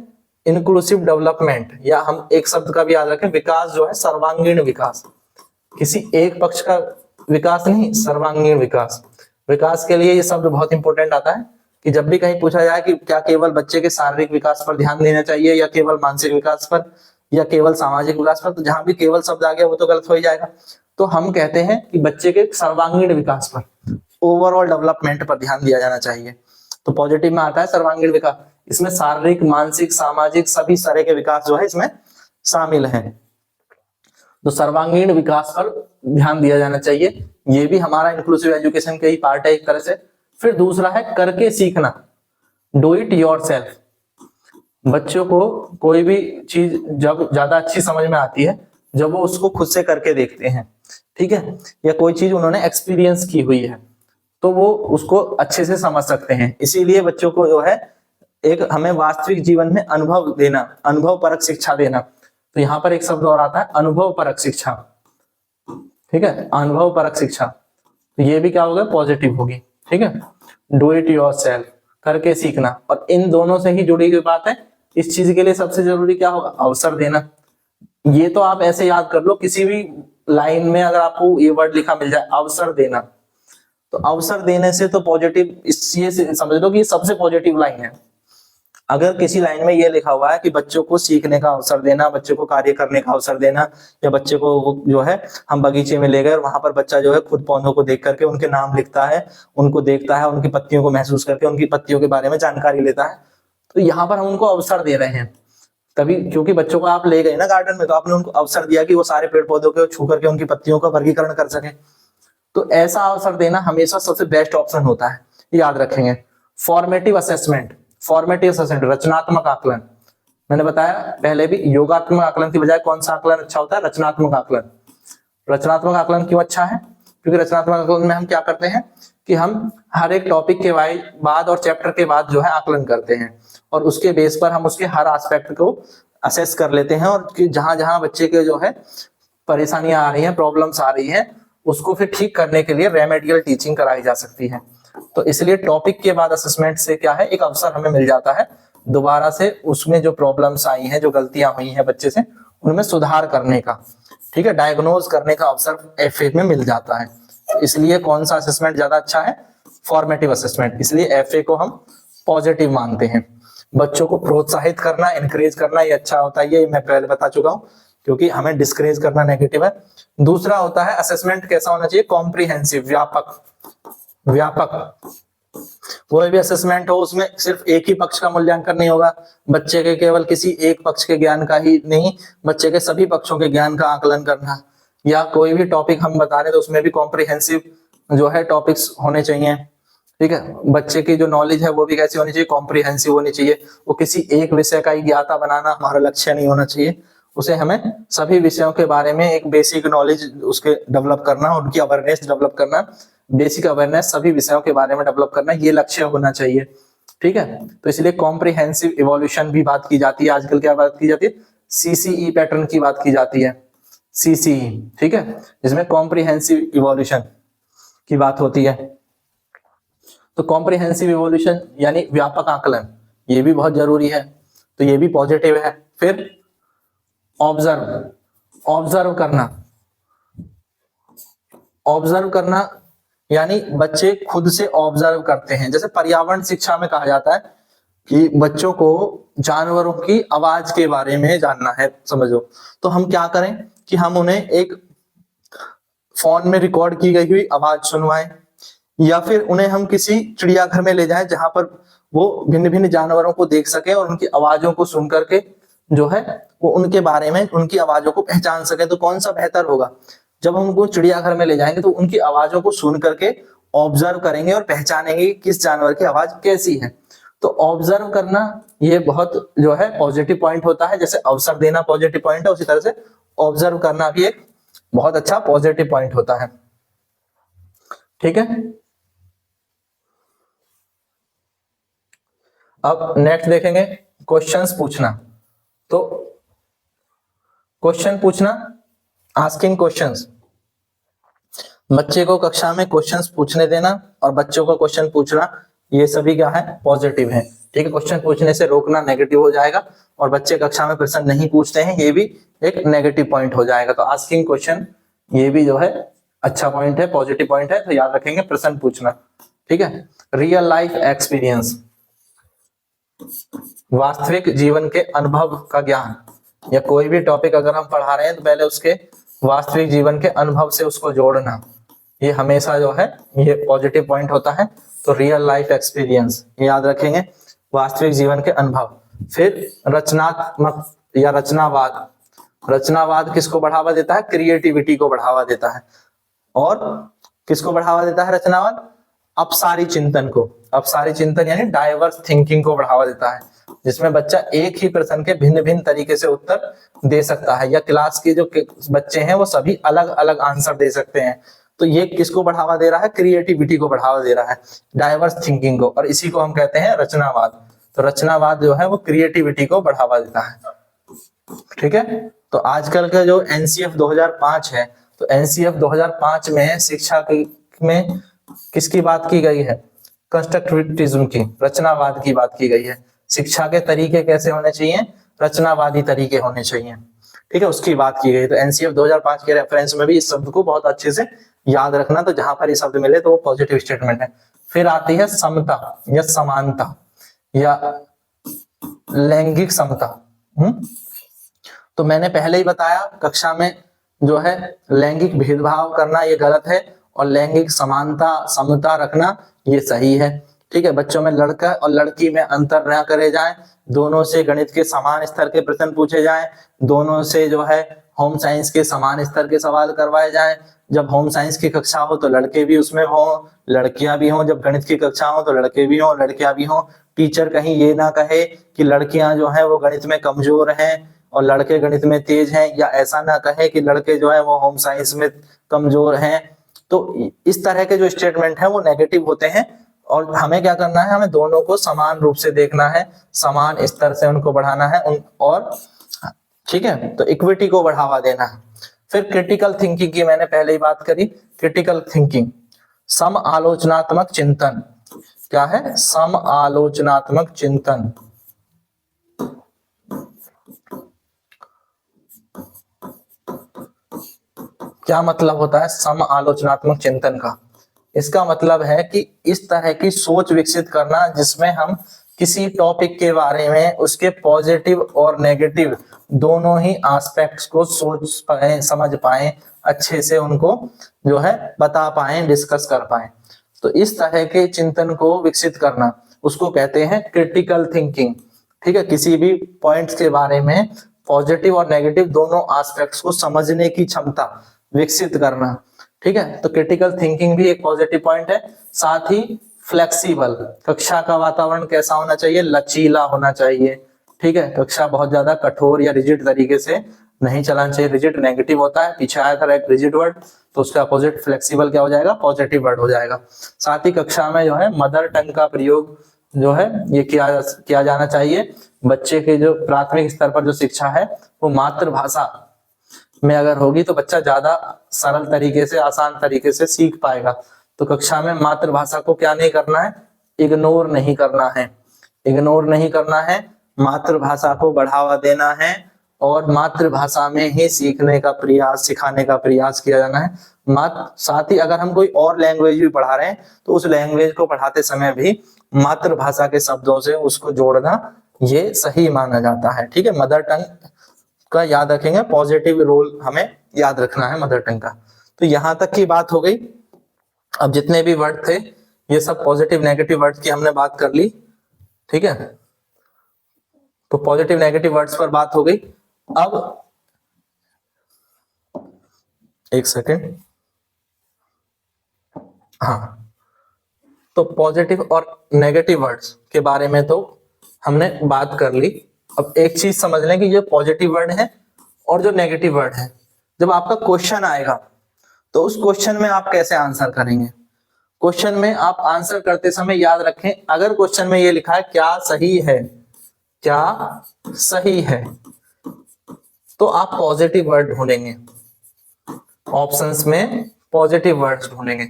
इंक्लूसिव डेवलपमेंट, या हम एक शब्द का भी याद रखें, विकास जो है सर्वांगीण विकास, किसी एक पक्ष का विकास नहीं, सर्वांगीण विकास। विकास के लिए ये शब्द बहुत इंपॉर्टेंट आता है कि जब भी कहीं पूछा जाए कि क्या केवल बच्चे के शारीरिक विकास पर ध्यान देना चाहिए या केवल मानसिक विकास पर या केवल सामाजिक विकास पर, तो जहां भी केवल शब्द आ गया वो तो गलत हो ही जाएगा। तो हम कहते हैं कि बच्चे के सर्वांगीण विकास पर, ओवरऑल डेवलपमेंट पर ध्यान दिया जाना चाहिए। तो पॉजिटिव में आता है सर्वांगीण विकास, इसमें शारीरिक, मानसिक, सामाजिक सभी तरह के विकास जो है इसमें शामिल हैं। तो सर्वांगीण विकास पर ध्यान दिया जाना चाहिए, ये भी हमारा इंक्लूसिव एजुकेशन का ही पार्ट है एक तरह से। फिर दूसरा है करके सीखना, डू इट योरसेल्फ। बच्चों को कोई भी चीज जब ज्यादा अच्छी समझ में आती है जब वो उसको खुद से करके देखते हैं, ठीक है, या कोई चीज उन्होंने एक्सपीरियंस की हुई है तो वो उसको अच्छे से समझ सकते हैं। इसीलिए बच्चों को जो है एक हमें वास्तविक जीवन में अनुभव देना, अनुभव परक शिक्षा देना। तो यहाँ पर एक शब्द और आता है अनुभव परक शिक्षा, ठीक है, अनुभव परक शिक्षा। तो ये भी क्या होगा, पॉजिटिव होगी, ठीक है। डू इट योरसेल्फ, करके सीखना, और इन दोनों से ही जुड़ी हुई बात है। इस चीज के लिए सबसे जरूरी क्या होगा, अवसर देना। ये तो आप ऐसे याद कर लो, किसी भी लाइन में अगर आपको ये वर्ड लिखा मिल जाए, अवसर देना, तो अवसर देने से तो पॉजिटिव, ये समझ लो कि ये सबसे पॉजिटिव लाइन है। अगर किसी लाइन में ये लिखा हुआ है कि बच्चों को सीखने का अवसर देना, बच्चों को कार्य करने का अवसर देना, या बच्चे को जो है हम बगीचे में ले गए और वहां पर बच्चा जो है खुद पौधों को देख करके उनके नाम लिखता है, उनको देखता है, उनकी पत्तियों को महसूस करके उनकी पत्तियों के बारे में जानकारी लेता है, तो यहाँ पर हम उनको अवसर दे रहे हैं तभी, क्योंकि बच्चों को आप ले गए ना गार्डन में, तो आपने उनको अवसर दिया कि वो सारे पेड़ पौधों को छू करके उनकी पत्तियों का वर्गीकरण कर सके। तो ऐसा अवसर देना हमेशा सबसे बेस्ट ऑप्शन होता है, याद रखेंगे। फॉर्मेटिव असेसमेंट, फॉर्मेटिव असेसमेंट रचनात्मक आकलन, मैंने बताया पहले भी, योगात्मक आकलन की बजाय कौन सा आकलन अच्छा होता है? रचनात्मक आकलन। रचनात्मक आकलन क्यों अच्छा है? क्योंकि रचनात्मक आकलन में हम क्या करते हैं कि हम हर एक टॉपिक के बाद और चैप्टर के बाद जो है आकलन करते हैं, और उसके बेस पर हम उसके हर एस्पेक्ट को असेस कर लेते हैं, और जहां जहां बच्चे के जो है परेशानियां आ रही हैं, प्रॉब्लम्स आ रही हैं, उसको फिर ठीक करने के लिए रेमेडियल टीचिंग कराई जा सकती है। तो इसलिए टॉपिक के बाद असेसमेंट से क्या है, एक अवसर हमें मिल जाता है दोबारा से उसमें जो प्रॉब्लम्स आई हैं, जो गलतियां हुई हैं बच्चे से, उनमें सुधार करने का, ठीक है, डायग्नोज करने का अवसर एफए में मिल जाता है। तो इसलिए कौन सा असेसमेंट ज्यादा अच्छा है? Formative assessment. इसलिए एफए को हम पॉजिटिव मानते हैं। बच्चों को प्रोत्साहित करना, इनकरेज करना, ये अच्छा होता है, ये मैं पहले बता चुका हूं, क्योंकि हमें डिस्करेज करना नेगेटिव है। दूसरा होता है असेसमेंट कैसा होना चाहिए? कॉम्प्रिहेंसिव, व्यापक। व्यापक कोई भी असेसमेंट हो उसमें सिर्फ एक ही पक्ष का मूल्यांकन नहीं होगा, बच्चे के केवल किसी एक पक्ष के ज्ञान का ही नहीं, बच्चे के सभी पक्षों के ज्ञान का आकलन करना। या कोई भी टॉपिक हम बता रहे तो उसमें भी कॉम्प्रिहेंसिव जो है टॉपिक्स होने चाहिए, ठीक है। बच्चे की जो नॉलेज है वो भी कैसी होनी चाहिए? कॉम्प्रिहेंसिव होनी चाहिए। वो किसी एक विषय का ही ज्ञाता बनाना हमारा लक्ष्य नहीं होना चाहिए, उसे हमें सभी विषयों के बारे में एक बेसिक नॉलेज उसके डेवलप करना, उनकी अवेयरनेस डेवलप करना, बेसिक अवेयरनेस सभी विषयों के बारे में डेवलप करना, ये लक्ष्य होना चाहिए, ठीक है। तो इसलिए कॉम्प्रिहेंसिव इवोल्यूशन भी बात की जाती है। आजकल क्या बात की जाती है? सीसीई पैटर्न की बात की जाती है, सीसीई, ठीक है, जिसमें कॉम्प्रिहेंसिव इवोल्यूशन की बात होती है। तो कॉम्प्रिहेंसिव इवोल्यूशन यानी व्यापक आकलन, ये भी बहुत जरूरी है, तो ये भी पॉजिटिव है। फिर ऑब्जर्व, ऑब्जर्व करना, ऑब्जर्व करना यानी बच्चे खुद से ऑब्जर्व करते हैं। जैसे पर्यावरण शिक्षा में कहा जाता है कि बच्चों को जानवरों की आवाज के बारे में जानना है, समझो, तो हम क्या करें कि हम उन्हें एक फोन में रिकॉर्ड की गई हुई आवाज सुनवाएं, या फिर उन्हें हम किसी चिड़ियाघर में ले जाएं जहां पर वो भिन्न भिन्न जानवरों को देख सके और उनकी आवाजों को सुन करके जो है वो उनके बारे में, उनकी आवाजों को पहचान सके। तो कौन सा बेहतर होगा? जब हम उनको चिड़ियाघर में ले जाएंगे तो उनकी आवाजों को सुन करके ऑब्जर्व करेंगे और पहचानेंगे कि किस जानवर की आवाज कैसी है। तो ऑब्जर्व करना ये बहुत जो है पॉजिटिव पॉइंट होता है। जैसे अवसर देना पॉजिटिव पॉइंट है, उसी तरह से ऑब्जर्व करना भी एक बहुत अच्छा पॉजिटिव पॉइंट होता है, ठीक है। अब नेक्स्ट देखेंगे क्वेश्चंस पूछना। तो क्वेश्चन पूछना, आस्किंग क्वेश्चंस, बच्चे को कक्षा में क्वेश्चंस पूछने देना और बच्चों को क्वेश्चन पूछना, ये सभी क्या है? पॉजिटिव है, ठीक है। क्वेश्चन पूछने से रोकना नेगेटिव हो जाएगा, और बच्चे कक्षा में प्रश्न नहीं पूछते हैं, ये भी एक नेगेटिव पॉइंट हो जाएगा। तो आस्किंग क्वेश्चन ये भी जो है अच्छा पॉइंट है, पॉजिटिव पॉइंट है, तो याद रखेंगे प्रश्न पूछना, ठीक है। रियल लाइफ एक्सपीरियंस, वास्तविक जीवन के अनुभव का ज्ञान, या कोई भी टॉपिक अगर हम पढ़ा रहे हैं तो पहले उसके वास्तविक जीवन के अनुभव से उसको जोड़ना, ये हमेशा जो है ये पॉजिटिव पॉइंट होता है। तो रियल लाइफ एक्सपीरियंस याद रखेंगे, वास्तविक जीवन के अनुभव। फिर रचनात्मक या रचनावाद, रचनावाद किसको बढ़ावा देता है? क्रिएटिविटी को बढ़ावा देता है। और किसको बढ़ावा देता है रचनावाद? अपसारी चिंतन को, अपसारी चिंतन यानी डाइवर्स थिंकिंग को बढ़ावा देता है, जिसमें बच्चा एक ही प्रश्न के भिन्न भिन्न तरीके से उत्तर दे सकता है, या क्लास के जो बच्चे हैं वो सभी अलग अलग आंसर दे सकते हैं। तो ये किसको बढ़ावा दे रहा है? क्रिएटिविटी को बढ़ावा दे रहा है, डाइवर्स थिंकिंग को, और इसी को हम कहते हैं रचनावाद। तो रचनावाद जो है वो क्रिएटिविटी को बढ़ावा देता है, ठीक है। तो आजकल का जो एनसीएफ 2005 है, तो एनसीएफ 2005 में शिक्षा में किसकी बात की गई है? कंस्ट्रक्टिविज्म की, रचनावाद की बात की गई है। शिक्षा के तरीके कैसे होने चाहिए? रचनावादी तरीके होने चाहिए, ठीक है, उसकी बात की गई। तो एनसीएफ 2005 के रेफरेंस में भी इस शब्द को बहुत अच्छे से याद रखना, तो जहां पर ये शब्द मिले तो वो पॉजिटिव स्टेटमेंट है। फिर आती है समता या समानता या लैंगिक समता। तो मैंने पहले ही बताया कक्षा में जो है लैंगिक भेदभाव करना ये गलत है, और लैंगिक समानता समता रखना ये सही है। ठीक है, बच्चों में लड़का और लड़की में अंतर न करे जाए, दोनों से गणित के समान स्तर के प्रश्न पूछे जाएं, दोनों से जो है होम साइंस के समान स्तर के सवाल करवाए जाएं। जब होम साइंस की कक्षा हो तो लड़के भी उसमें हो, लड़कियां भी हो। जब गणित की कक्षा हो तो लड़के भी हो, लड़कियां भी हो। टीचर कहीं ये ना कहे कि लड़कियां जो है वो गणित में कमजोर हैं और लड़के गणित में तेज हैं, या ऐसा ना कहे कि लड़के जो है वो होम साइंस में कमजोर हैं। तो इस तरह के जो स्टेटमेंट है वो नेगेटिव होते हैं, और हमें क्या करना है, हमें दोनों को समान रूप से देखना है, समान स्तर से उनको बढ़ाना है और ठीक है, तो इक्विटी को बढ़ावा देना है। फिर क्रिटिकल थिंकिंग की मैंने पहले ही बात करी। क्रिटिकल थिंकिंग सम आलोचनात्मक चिंतन। क्या है? सम आलोचनात्मक चिंतन। क्या मतलब होता है सम आलोचनात्मक चिंतन का? इसका मतलब है कि इस तरह की सोच विकसित करना जिसमें हम किसी टॉपिक के बारे में उसके पॉजिटिव और नेगेटिव दोनों ही एस्पेक्ट्स को सोच पाए, समझ पाए, अच्छे से उनको जो है बता पाए, डिस्कस कर पाए। तो इस तरह के चिंतन को विकसित करना उसको कहते हैं क्रिटिकल थिंकिंग। ठीक है, किसी भी पॉइंट्स के बारे में पॉजिटिव और नेगेटिव दोनों एस्पेक्ट्स को समझने की क्षमता विकसित करना। ठीक है, तो क्रिटिकल थिंकिंग भी एक पॉजिटिव पॉइंट है। साथ ही फ्लेक्सिबल, कक्षा का वातावरण कैसा होना चाहिए? लचीला होना चाहिए। ठीक है, कक्षा बहुत ज्यादा कठोर या रिजिड तरीके से नहीं चलाना चाहिए। रिजिड नेगेटिव होता है, पीछे आया था एक रिजिड वर्ड, तो उसका अपोजिट फ्लेक्सिबल क्या हो जाएगा? पॉजिटिव वर्ड हो जाएगा। साथ ही कक्षा में जो है मदर टंग का प्रयोग जो है ये किया जाना चाहिए। बच्चे के जो प्राथमिक स्तर पर जो शिक्षा है वो मातृभाषा में अगर होगी तो बच्चा ज्यादा सरल तरीके से, आसान तरीके से सीख पाएगा। तो कक्षा में मातृभाषा को क्या नहीं करना है? इग्नोर नहीं करना है। इग्नोर नहीं करना है, मातृभाषा को बढ़ावा देना है और मातृभाषा में ही सीखने का प्रयास, सिखाने का प्रयास किया जाना है। साथ ही अगर हम कोई और लैंग्वेज भी पढ़ा रहे हैं तो उस लैंग्वेज को पढ़ाते समय भी मातृभाषा के शब्दों से उसको जोड़ना ये सही माना जाता है। ठीक है, मदर टंग का याद रखेंगे, पॉजिटिव रोल हमें याद रखना है मदर टंग का। तो यहां तक की बात हो गई। अब जितने भी वर्ड थे ये सब पॉजिटिव नेगेटिव वर्ड्स की हमने बात कर ली। ठीक है, तो पॉजिटिव नेगेटिव वर्ड्स पर बात हो गई। अब एक सेकेंड, हाँ, तो पॉजिटिव और नेगेटिव वर्ड्स के बारे में तो हमने बात कर ली। अब एक चीज समझ लें कि ये पॉजिटिव वर्ड है और जो नेगेटिव वर्ड है, जब आपका क्वेश्चन आएगा तो उस क्वेश्चन में आप कैसे आंसर करेंगे? क्वेश्चन में आप आंसर करते समय याद रखें, अगर क्वेश्चन में ये लिखा है क्या सही है, क्या सही है, तो आप पॉजिटिव वर्ड ढूंढेंगे, ऑप्शंस में पॉजिटिव वर्ड्स ढूंढेंगे।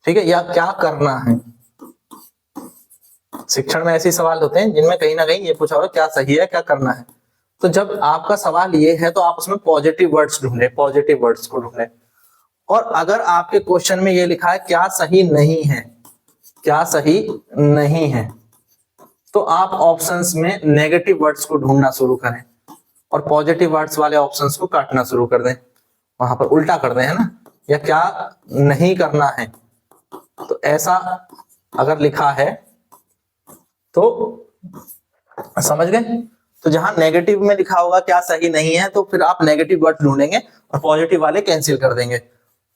ठीक है, या क्या करना है। शिक्षण में ऐसे सवाल होते हैं जिनमें कहीं ना कहीं ये पूछा होगा क्या सही है, क्या करना है। तो जब आपका सवाल ये है तो आप उसमें पॉजिटिव वर्ड्स ढूंढे, पॉजिटिव वर्ड्स को ढूंढे। और अगर आपके क्वेश्चन में ये लिखा है क्या सही नहीं है, क्या सही नहीं है, तो आप ऑप्शंस में नेगेटिव वर्ड्स को ढूंढना शुरू करें और पॉजिटिव वर्ड्स वाले ऑप्शंस को काटना शुरू कर दें, वहां पर उल्टा कर दें, है ना। या क्या नहीं करना है, तो ऐसा अगर लिखा है तो समझ गए। तो जहां नेगेटिव में लिखा होगा क्या सही नहीं है, तो फिर आप नेगेटिव वर्ड ढूंढेंगे और पॉजिटिव वाले कैंसिल कर देंगे।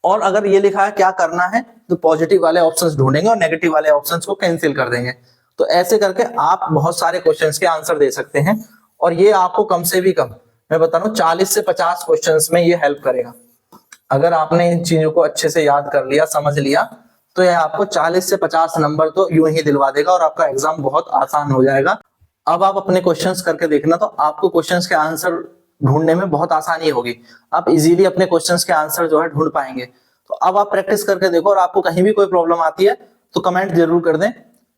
और अगर ये लिखा है क्या करना है, तो पॉजिटिव वाले ऑप्शंस ढूंढेंगे और नेगेटिव वाले ऑप्शंस को कैंसिल कर देंगे। तो ऐसे करके आप बहुत सारे क्वेश्चंस के आंसर दे सकते हैं। और ये आपको कम से भी कम, मैं बता रहा हूँ, 40 से 50 क्वेश्चंस में ये हेल्प करेगा। अगर आपने इन चीजों को अच्छे से याद कर लिया, समझ लिया, तो यह आपको 40 से 50 नंबर तो यूं ही दिलवा देगा और आपका एग्जाम बहुत आसान हो जाएगा। अब आप अपने क्वेश्चंस करके देखना, तो आपको क्वेश्चंस के आंसर ढूंढने में बहुत आसानी होगी। आप इजीली अपने क्वेश्चंस के आंसर जो है ढूंढ पाएंगे। तो अब आप प्रैक्टिस करके देखो, और आपको कहीं भी कोई प्रॉब्लम आती है तो कमेंट जरूर कर दें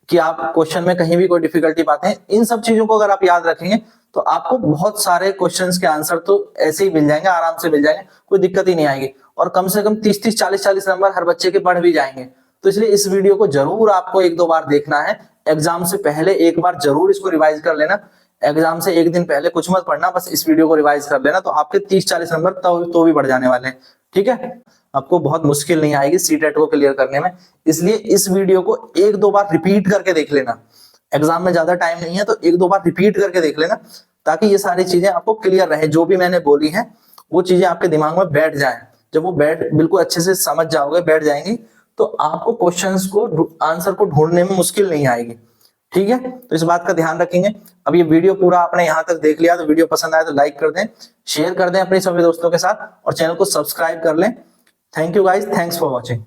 कि आप क्वेश्चन में कहीं भी कोई डिफिकल्टी पाते हैं। इन सब चीजों को अगर आप याद रखेंगे तो आपको बहुत सारे क्वेश्चंस के आंसर तो ऐसे ही मिल जाएंगे, आराम से मिल जाएंगे, कोई दिक्कत ही नहीं आएगी। और कम से कम 30-30, 40-40 नंबर हर बच्चे के बढ़ भी जाएंगे। तो इसलिए इस वीडियो को जरूर आपको 1-2 बार देखना है। एग्जाम से पहले एक बार जरूर इसको रिवाइज कर लेना। एग्जाम से एक दिन पहले कुछ मत पढ़ना, बस इस वीडियो को रिवाइज कर लेना, तो आपके 30-40 नंबर तो भी बढ़ जाने वाले हैं। ठीक है, आपको बहुत मुश्किल नहीं आएगी सीटेट को क्लियर करने में। इसलिए इस वीडियो को एक दो बार रिपीट करके देख लेना, एग्जाम में ज्यादा टाइम नहीं है तो एक दो बार रिपीट करके देख लेना, ताकि ये सारी चीजें आपको क्लियर रहे। जो भी मैंने बोली है वो चीजें आपके दिमाग में बैठ जाए। जब वो बिल्कुल अच्छे से समझ जाओगे, बैठ जाएंगी, तो आपको क्वेश्चंस को आंसर को ढूंढने में मुश्किल नहीं आएगी। ठीक है, तो इस बात का ध्यान रखेंगे। अब ये वीडियो पूरा आपने यहाँ तक देख लिया, तो वीडियो पसंद आए तो लाइक कर दें, शेयर कर दें अपने सभी दोस्तों के साथ, और चैनल को सब्सक्राइब कर लें। Thank you guys, thanks for watching.